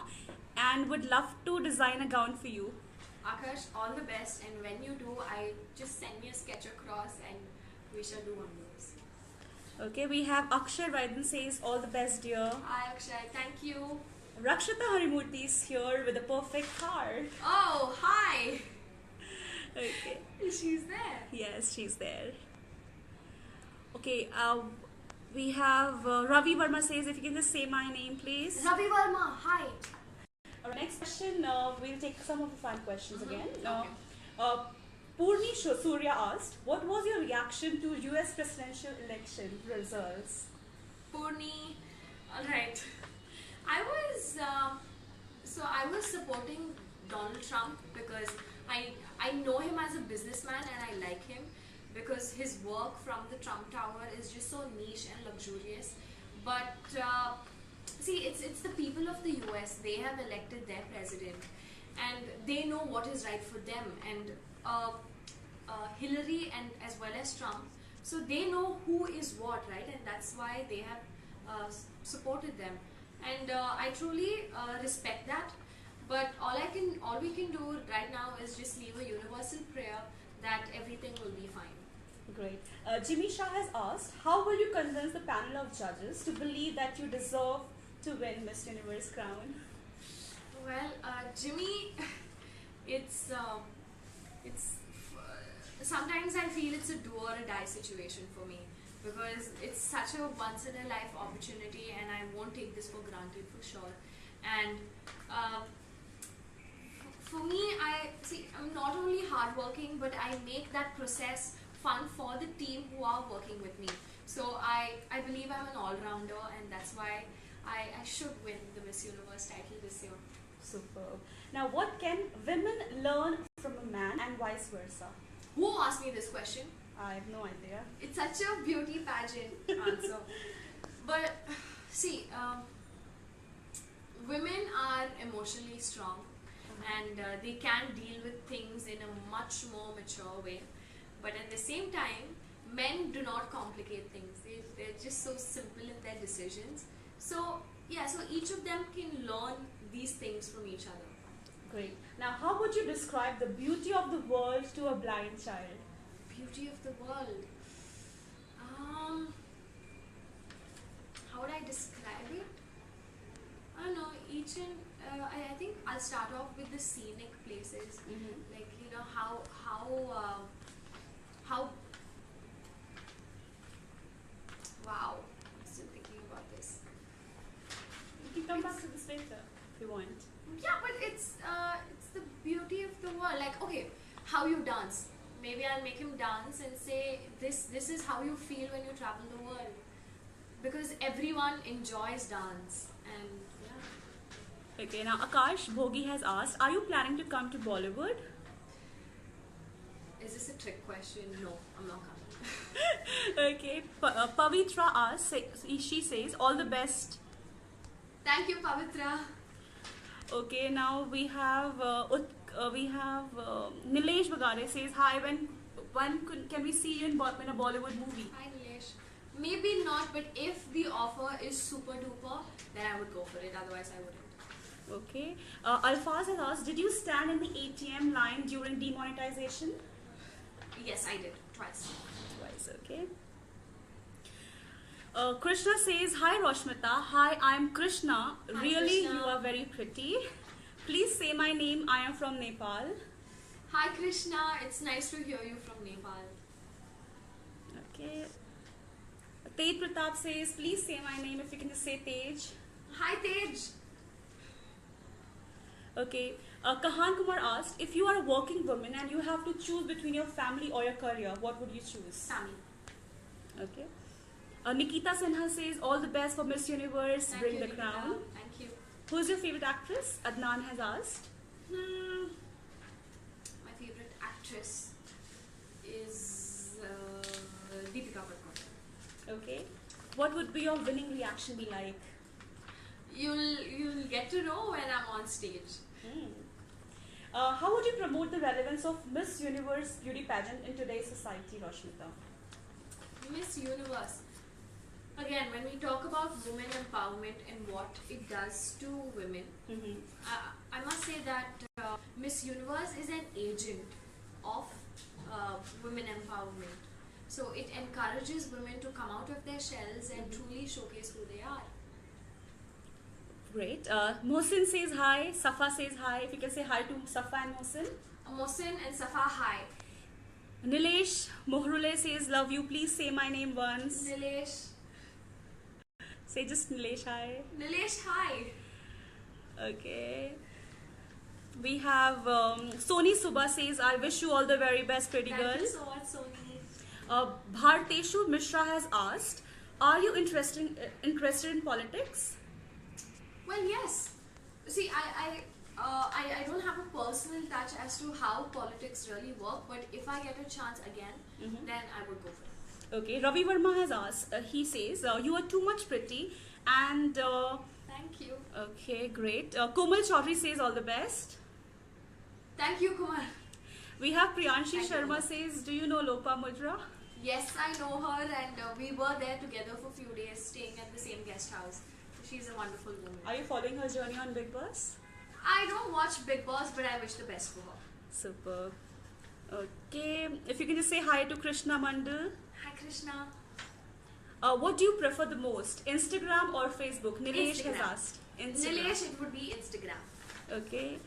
and would love to design a gown for you. Akash, all the best, and when you do, just send me a sketch across and we shall do wonders. Okay, we have Akshay Raidan says, all the best, dear. Hi Akshay, thank you. Rakshita Harimurthy is here with a perfect card. Oh, hi. Okay. She's there. Yes, she's there. Okay, we have Ravi Verma says, if you can just say my name, please. Ravi Verma, hi. Our next question, we'll take some of the fun questions again. Okay. Purni Surya asked, what was your reaction to US presidential election results? Purni, alright. I was supporting Donald Trump because I know him as a businessman and I like him because his work from the Trump Tower is just so niche and luxurious. But see, it's the people of the US. They have elected their president and they know what is right for them, and Hillary and as well as Trump, so they know who is what, right? And that's why they have supported them, and I truly respect that. But all we can do right now is just leave a universal prayer that everything will be fine. Great. Jimmy Shah has asked, how will you convince the panel of judges to believe that you deserve to win Miss Universe crown? Well, Jimmy, it's sometimes I feel it's a do or a die situation for me, because it's such a once in a life opportunity and I won't take this for granted for sure. And for me, I'm not only hardworking, but I make that process fun for the team who are working with me. So I believe I'm an all-rounder, and that's why I should win the Miss Universe title this year. Superb. Now, what can women learn from a man and vice versa? Who asked me this question? I have no idea. It's such a beauty pageant answer. But see, women are emotionally strong, and they can deal with things in a much more mature way. But at the same time, men do not complicate things. They're just so simple in their decisions. So yeah, so each of them can learn these things from each other. Great. Now, how would you describe the beauty of the world to a blind child? Beauty of the world. How would I describe it? I don't know. Each and I think I'll start off with the scenic places, like you know how wow. I'm still thinking about this. You can come back to this later if you want. Yeah, but it's the beauty of the world. Like, okay, how you dance. Maybe I'll make him dance and say this is how you feel when you travel the world, because everyone enjoys dance. And yeah. Okay, now Akash Bhogi has asked, are you planning to come to Bollywood? Is this a trick question? No, I'm not coming. Okay, Pavitra asks, she says, all the best. Thank you, Pavitra. Okay, now we have Nilesh Bagare says, hi, when can we see you in a Bollywood movie? Hi, Nilesh. Maybe not, but if the offer is super duper, then I would go for it. Otherwise, I wouldn't. Okay. Alfaz has asked, did you stand in the ATM line during demonetization? Yes, I did. Twice. Twice, okay. Krishna says, hi Roshmita, hi, I'm Krishna. Hi, Really, Krishna. you are very pretty. Please say my name, I am from Nepal. Hi Krishna, it's nice to hear you from Nepal. Okay. Tej Pratap says, please say my name, if you can just say Tej. Hi Tej. Okay. Kahan Kumar asked, if you are a working woman and you have to choose between your family or your career, what would you choose? Family. Okay. Nikita Sinha says, all the best for Miss Universe, Thank bring you, the Nikita. crown. Thank you. Who's your favorite actress? Adnan has asked. My favorite actress is Deepika Padukone. Okay. What would be your winning reaction be like? You'll get to know when I'm on stage. How would you promote the relevance of Miss Universe beauty pageant in today's society, Roshmita? Miss Universe. Again, when we talk about women empowerment and what it does to women, I must say that Miss Universe is an agent of women empowerment. So it encourages women to come out of their shells and truly showcase who they are. Great. Mohsin says hi. Safa says hi. If you can say hi to Safa and Mohsin. Mohsin and Safa, hi. Nilesh Mohrule says, love you. Please say my name once. Nilesh. Say just Nilesh, hi. Nilesh, hi. Okay. We have Soni Subha says, I wish you all the very best, pretty girl. Thank you so much, Soni. Bharteshu Mishra has asked, are you interested in politics? Well, yes. See, I don't have a personal touch as to how politics really work, but if I get a chance again, then I would go for it. Okay, Ravi Verma has asked, he says, you are too much pretty and... Thank you. Okay, great. Komal Chaudhary says, all the best. Thank you, Kumar. We have Priyanshi Thank Sharma you. says, do you know Lopa Mudra? Yes, I know her, and we were there together for a few days, staying at the same guest house. She's a wonderful woman. Are you following her journey on Bigg Boss? I don't watch Bigg Boss, but I wish the best for her. Superb. Okay, if you can just say hi to Krishna Mandal. Hi, Krishna. What do you prefer the most, Instagram or Facebook? Nilesh has Instagram. asked. Instagram. Nilesh, it would be Instagram. Okay.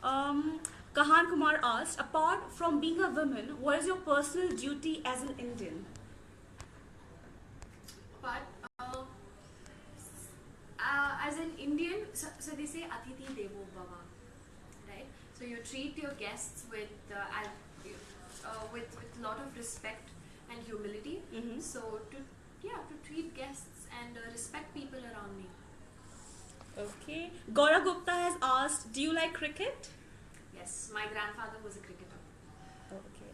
Kahan Kumar asked, apart from being a woman, what is your personal duty as an Indian? But as an Indian, so they say Atithi Devo Bhava, right? So you treat your guests with lot of respect and humility. Mm-hmm. So to treat guests and respect people around me. Okay. Gaura Gupta has asked, do you like cricket? Yes, my grandfather was a cricketer. Okay.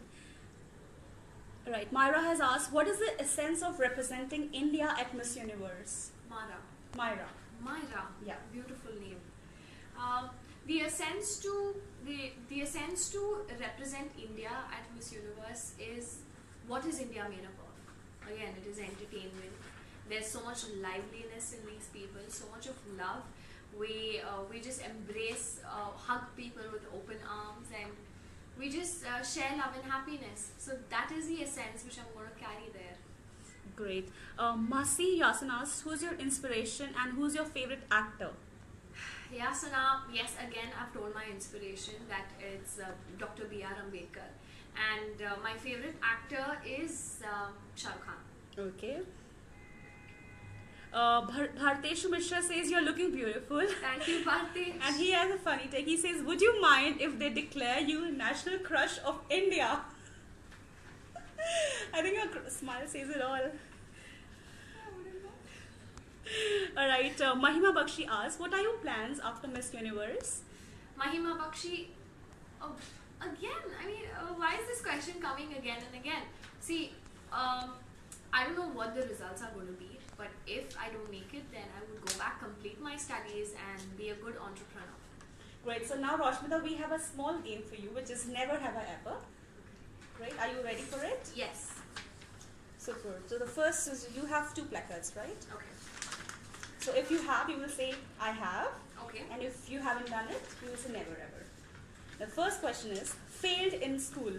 Right. Myra has asked, what is the essence of representing India at Miss Universe? Myra. Myra. Yeah. Beautiful name. The essence to represent India at Miss Universe is, what is India made up of? Again, it is entertainment. There's so much liveliness in these people, so much of love. We just embrace, hug people with open arms, and we just share love and happiness. So that is the essence which I'm going to carry there. Great. Masi Yasin asks, who's your inspiration and who's your favorite actor? Yasana, yes, again, I've told my inspiration that it's Dr. B.R. Ambedkar. And my favorite actor is Shah Rukh Khan. Okay. Bharteshu Mishra says you're looking beautiful. Thank you, Bhartesh. And he has a funny take. He says, would you mind if they declare you national crush of India? I think your smile says it all. Alright, Mahima Bakshi asks, what are your plans after Miss Universe? Mahima Bakshi, again, I mean, why is this question coming again and again? See, I don't know what the results are going to be, but if I don't make it, then I would go back, complete my studies, and be a good entrepreneur. Great, so now Roshmita, we have a small game for you, which is Never Have I Ever. Great, are you ready for it? Yes. Super. So the first is, you have 2 placards, right? Okay. So if you have, you will say, I have. Okay. And if you haven't done it, you will say never ever. The first question is, failed in school.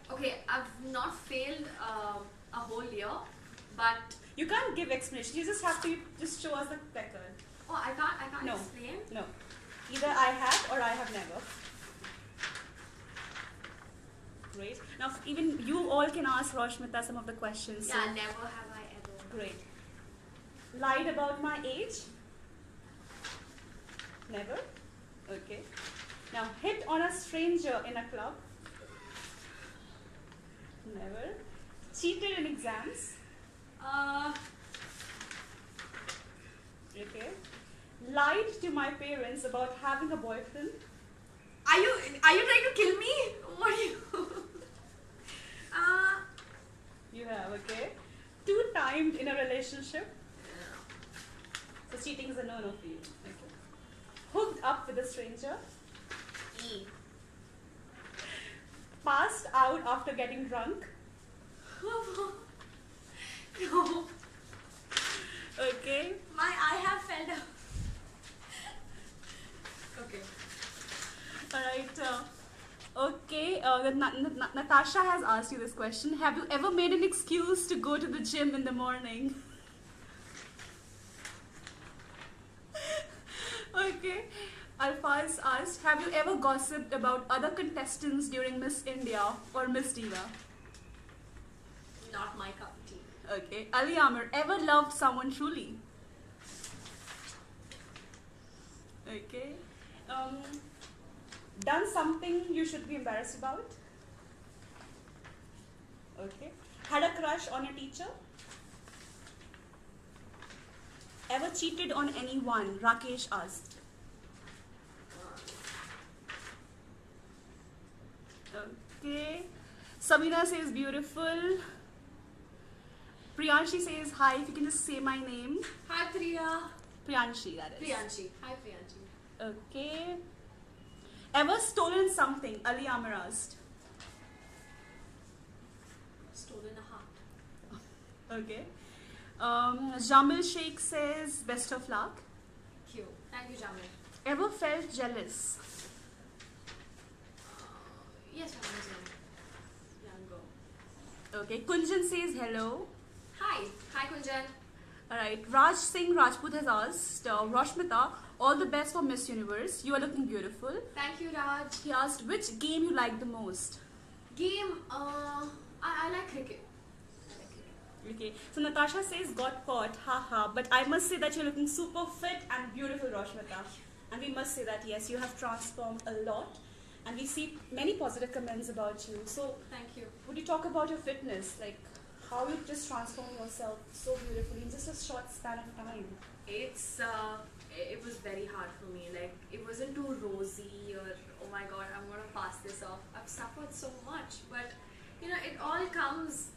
Okay, I've not failed a whole year, but... You can't give explanation, you just have to just show us the placard. Oh, I can't No. explain? No. Either I have or I have never. Great. Now even you all can ask Roshmita some of the questions. Yeah, never have I ever. Great. Lied about my age? Never? Okay. Now hit on a stranger in a club? Never. Cheated in exams? Okay. Lied to my parents about having a boyfriend? Are you trying to kill me? What are you? You have, okay. 2-timed in a relationship? So cheating is a no-no for you. Okay. Hooked up with a stranger? E. Passed out after getting drunk? No. Okay. I have fell down. Okay. Alright. Okay. Natasha has asked you this question. Have you ever made an excuse to go to the gym in the morning? Okay. Alphaz asked, have you ever gossiped about other contestants during Miss India or Miss Diva? Not my cup of tea. Okay. Ali Amir, ever loved someone truly? Okay. Done something you should be embarrassed about? Okay. Had a crush on a teacher? Ever cheated on anyone? Rakesh asked. Okay. Samina says beautiful. Priyanshi says hi. If you can just say my name. Hi, Priya. Priyanshi, that is. Priyanshi. Hi, Priyanshi. Okay. Ever stolen something? Ali Amir asked. Stolen a heart. Okay. Jamil Sheikh says best of luck. Cute. Thank you, Jamil. Ever felt jealous? Yes, I was young girl. Okay. Kunjan says hello. Hi. Hi, Kunjan. Alright, Raj Singh Rajput has asked, Roshmita, all the best for Miss Universe. You are looking beautiful. Thank you, Raj. He asked, which game you like the most? Game, I like cricket. I like cricket. Okay, so Natasha says, got caught, haha. But I must say that you're looking super fit and beautiful, Roshmita. And we must say that, yes, you have transformed a lot. And we see many positive comments about you. So, Thank you. would you talk about your fitness? Like, how you just transform yourself so beautifully in just a short span of time? It was very hard for me. Like, it wasn't too rosy or, oh my god, I'm gonna pass this off. I've suffered so much, but you know, it all comes.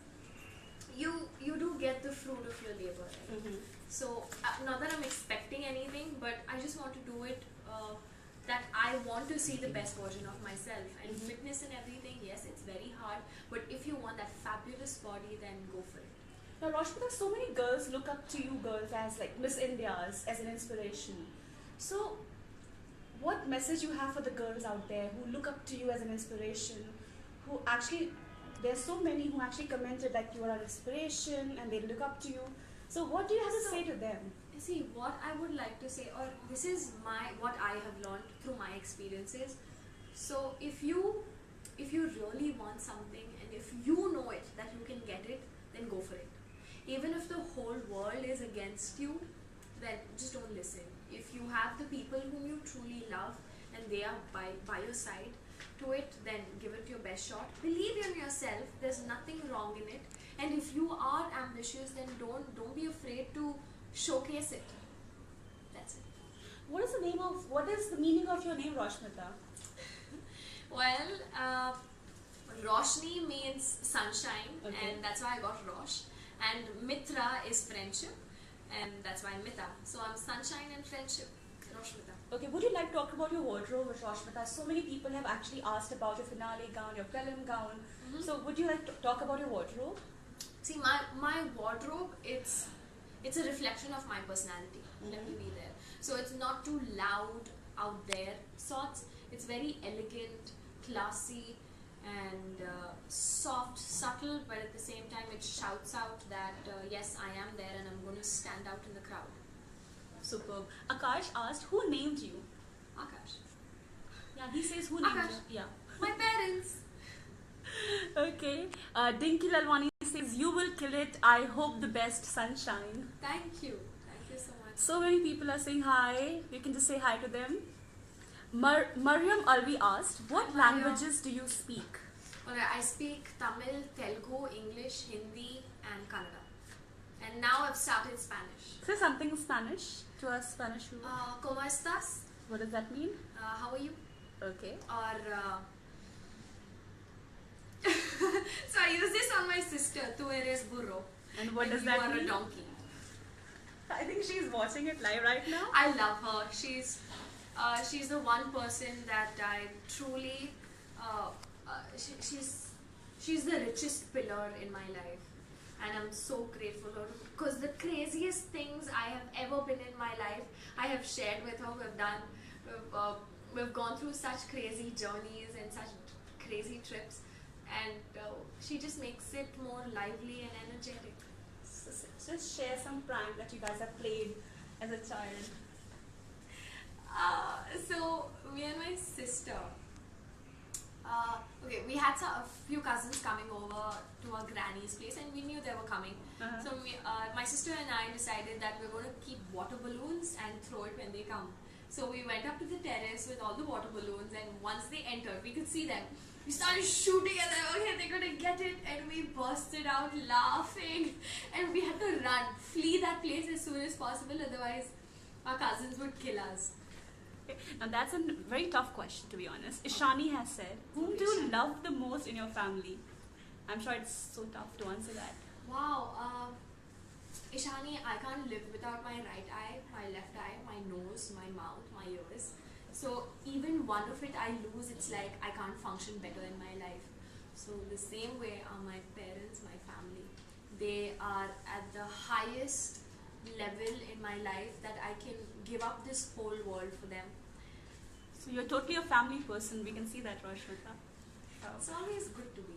You do get the fruit of your labor, right? Mm-hmm. So not that I'm expecting anything, but I just want to do it. That I want to see the best version of myself, and Mhm. fitness and everything. Yes, it's very hard, but if you want that fabulous body, then go for it. Now, Roshmita, so many girls look up to you girls as like Miss India's as an inspiration. So, what message you have for the girls out there who look up to you as an inspiration? Who actually, there's so many who actually commented that you are an inspiration and they look up to you. So, what do you have to So- say to them? See, what I would like to say, or this is what I have learned through my experiences. So if you really want something, and if you know it that you can get it, then go for it. Even if the whole world is against you, then just don't listen. If you have the people whom you truly love and they are by your side to it, then give it your best shot. Believe in yourself. There's nothing wrong in it. And if you are ambitious, then don't be afraid to showcase it. That's it. What is the meaning of your name, Roshmita? Well, Roshni means sunshine, Okay. and that's why I got Rosh. And Mitra is friendship, and that's why Mita. So I'm sunshine and friendship, Roshmita. Okay, would you like to talk about your wardrobe, Roshmita? So many people have actually asked about your finale gown, your prelim gown. Mhm. So, would you like to talk about your wardrobe? See, my wardrobe, it's a reflection of my personality. Let me be there. So it's not too loud out there sorts. It's very elegant, classy, and soft, subtle, but at the same time it shouts out that yes, I am there and I'm going to stand out in the crowd. Superb. Akash asked, who named you? Akash. Yeah, he says, who named Akash. you? Yeah. My parents. Okay. Dinky Lalwani says, you will kill it. I hope the best, sunshine. Thank you. Thank you so much. So many people are saying hi. You can just say hi to them. Mariam Alvi asked, what Hi, Mariam. languages do you speak? Okay, I speak Tamil, Telugu, English, Hindi, and Kannada. And now I've started Spanish. Say something in Spanish to us Spanish people. ¿Cómo estás? What does that mean? How are you? Okay. Or so I use this on my sister. Tu eres burro. And what does you that are mean? a donkey. I think she's watching it live right now. I love her. She's the one person that I truly. She's the richest pillar in my life, and I'm so grateful for her because the craziest things I have ever been in my life, I have shared with her. We've gone through such crazy journeys and such crazy trips, and she just makes it more lively and energetic. Just share some prank that you guys have played as a child. So me and my sister, okay, we had a few cousins coming over to our granny's place, and we knew they were coming. Uh-huh. So my sister and I decided that we're going to keep water balloons and throw it when they come. So we went up to the terrace with all the water balloons, and once they entered, we could see them. We started shooting and then, okay, they're going to get it, and we bursted out laughing, and we had to run, flee that place as soon as possible, otherwise our cousins would kill us. Okay. Now that's a very tough question, to be honest. Ishani has said, whom do you love the most in your family? I'm sure it's so tough to answer that. Wow, Ishani, I can't live without my right eye, my left eye, my nose, my mouth, my ears. So even one of it I lose, it's like I can't function better in my life. So the same way are my parents, my family. They are at the highest level in my life that I can give up this whole world for them. So you're totally a family person. We can see that, Roshmita. It's always good to be.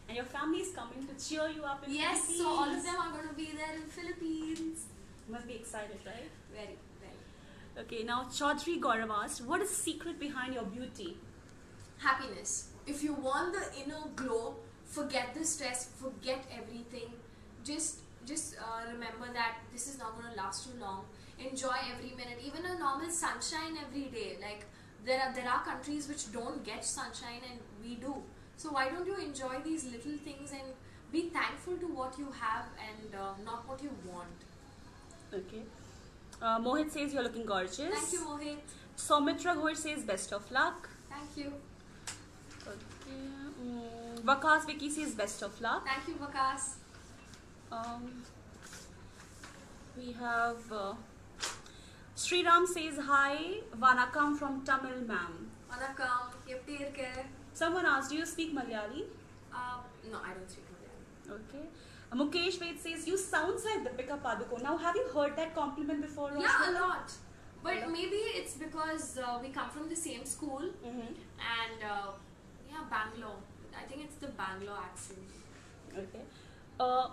And your family is coming to cheer you up in Yes, Philippines. so all of them are going to be there in Philippines. Must be excited, right? Very, very. Okay, now Chaudhary Gaurav asked, what is the secret behind your beauty? Happiness. If you want the inner glow, forget the stress, forget everything. Just remember that this is not going to last too long. Enjoy every minute, even a normal sunshine every day. Like there are countries which don't get sunshine and we do. So why don't you enjoy these little things and be thankful to what you have and not what you want. Okay. Mohit says you're looking gorgeous. Thank you, Mohit. Soumitra Goir says best of luck. Thank you. Okay. Vakas Vicky says best of luck. Thank you, Vakas. We have Sriram says hi. Vanakam from Tamil ma'am. Vanakkam. Eppadi irke? Someone asked, do you speak Malayali? No, I don't speak Malayalam. Okay. Mukesh Ved says you sounds like Deepika Padukone. Now, have you heard that compliment before? Yeah, Roshni? a lot. But A lot. maybe it's because we come from the same school and yeah, Bangalore. I think it's the Bangalore accent. Okay.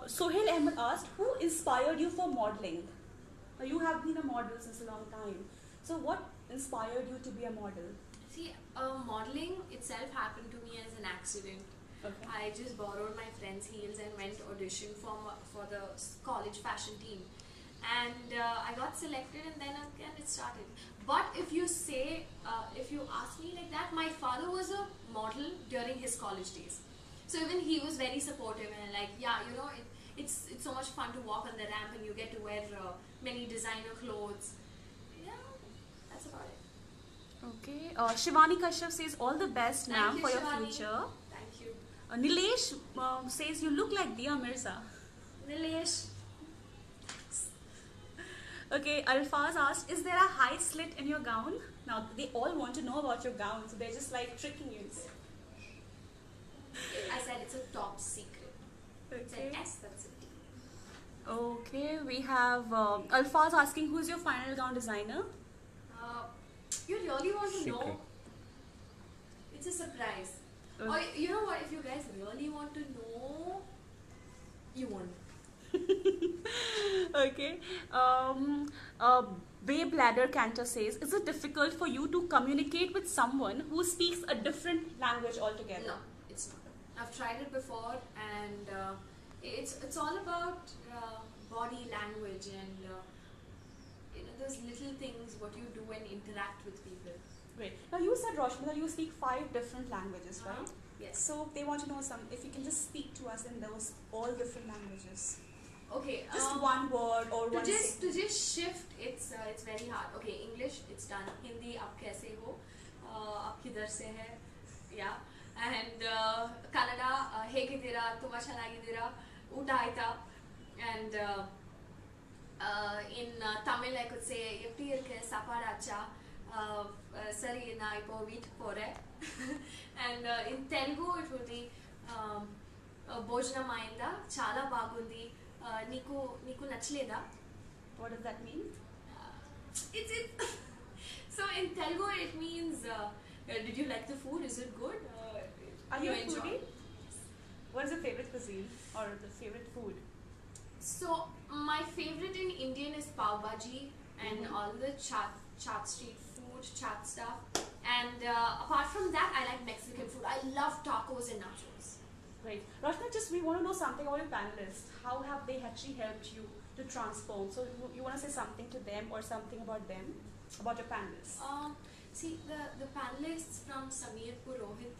Sohail Ahmed asked, who inspired you for modeling? Now, you have been a model since a long time. So, what inspired you to be a model? See, modeling itself happened to me as an accident. Okay. I just borrowed my friend's heels and went audition for the college fashion team, and I got selected, and then again it started. But if you ask me like that, my father was a model during his college days, so even he was very supportive and like, yeah, you know, it's so much fun to walk on the ramp and you get to wear many designer clothes. Yeah, that's about it. Okay. Shivani Kashyap says all the best, Thank ma'am, you, for your Shivani. future. Thank you. Nilesh says you look like Dia Mirza. Nilesh. Okay, Alfaz asked, is there a high slit in your gown? Now, they all want to know about your gown, so they're just like tricking you. I said it's a top secret. It's an Okay. S, that's a T. Okay, we have Alfaz asking, who's your final gown designer? You really want to know? Secret. It's a surprise. Okay. Or you know what? If you guys really want to know, you won't. Okay. Babe Ladder Cantor says, is it difficult for you to communicate with someone who speaks a different language altogether? No, it's not. I've tried it before, and it's all about body language and you know, those little things what you do and interact with people. Great. Now, you said, Roshni, that you speak 5 different languages, right? Yes. So, they want to know if you can just speak to us in those all different languages. Okay. Just one word or one to sentence. just shift, it's very hard. Okay, English, it's done. Hindi, आप कैसे हो? आप किधर से है? Yeah. And Kannada, ಹೇಗಿದ್ದೀರಾ? ತುಂಬ ಚೆನ್ನಾಗಿದ್ದೀರಾ? ಊಟ ಆಯ್ತಾ? And in Tamil, I could say எப்படி இருக்கு? சாப்பாடாச்சா? சரி நான் இப்போ வீட்டுக்கு போறேன். And in Telugu, it would be భోజనం అయిందా? చాలా బాగుంది. నీకు నచ్చలేదా? What does that mean? It's so in Telugu it means did you like the food? Is it good? Are you a enjoy? foodie? What is your favorite cuisine or the favorite food? So my favorite in Indian is pav bhaji and all the chaat street food, chaat stuff. And apart from that, I like Mexican food. I love tacos and nachos. Great. Roshna, just we want to know something about your panelists. How have they actually helped you to transform? So you want to say something to them or something about them, about your panelists? See, the panelists from Sameer Purohit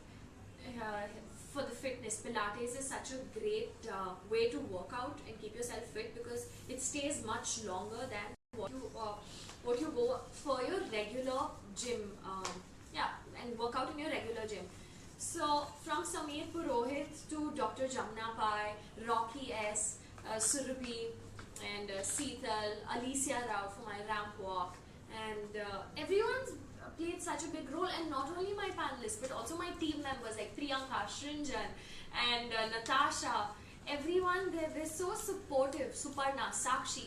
for the fitness, Pilates is such a great way to work out and keep yourself fit because it stays much longer than what you go for your regular gym. And work out in your regular gym. So from Sameer Purohit to Dr. Jamna Pai, Rocky S, Surabhi, and Seetal, Alicia Rao for my ramp walk, and everyone's played such a big role. And not only my panelists, but also my team members like Priyanka, Shrinjan, and Natasha. Everyone, they're so supportive. Suparna, Sakshi,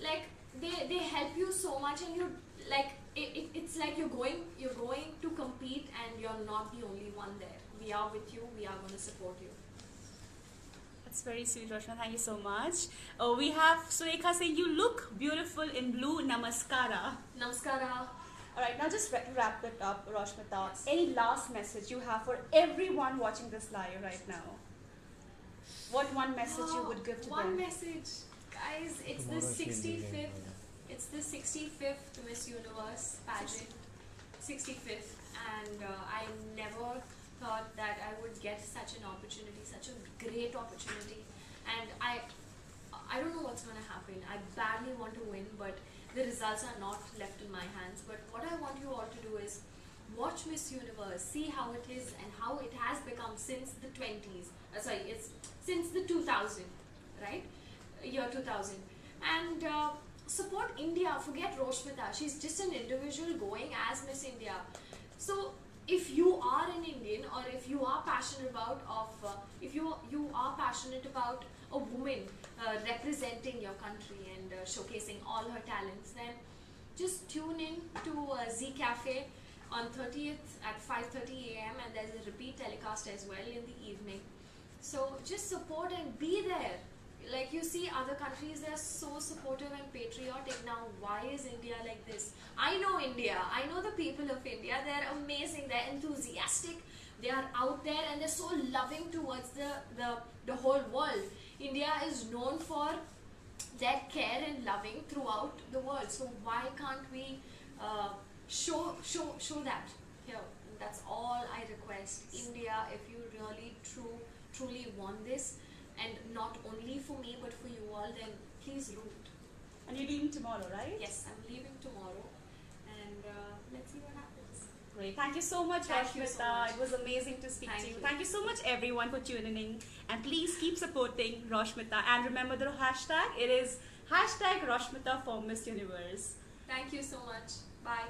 like they help you so much, and you like. It's like you're going to compete and you're not the only one there. We are with you. We are going to support you. That's That's very sweet, Roshna. Thank you so much. We have Surekha saying you look beautiful in blue. Namaskara. Namaskara. Alright, now just wrap it up, Roshmita. Any last message you have for everyone watching this live right now? What one message you would give to them? One message. Guys, it's the 65th. It's the 65th Miss Universe pageant. 65th. And I never thought that I would get such an opportunity, such a great opportunity. And I don't know what's going to happen. I badly want to win, but the results are not left in my hands. But what I want you all to do is watch Miss Universe, see how it is and how it has become since the 20s. It's since the 2000, right? Year 2000. And support India. Forget Roshmita. She's just an individual going as Miss India. So if you are an Indian, or if you are passionate about if you are passionate about a woman representing your country and showcasing all her talents, then just tune in to Z Cafe on 30th at 5:30 a.m. and there's a repeat telecast as well in the evening. So just support and be there. Like you see other countries, they're so supportive and patriotic. Now why is India like this? I know India, I know the people of India. They're amazing, they're enthusiastic, they are out there and they're so loving towards the whole world. India is known for their care and loving throughout the world. So why can't we show that here? And that's all I request. India, if you really truly want this, and not only for me but for you all, then please root. And you're leaving tomorrow, right? Yes, I'm leaving tomorrow, and let's see what happens. Great. Thank you so much, Roshmita. It was amazing to speak to you. Thank you so much, everyone, for tuning in. And please keep supporting Roshmita. And remember the hashtag. It is hashtag Roshmita for Miss Universe. Thank you so much. Bye.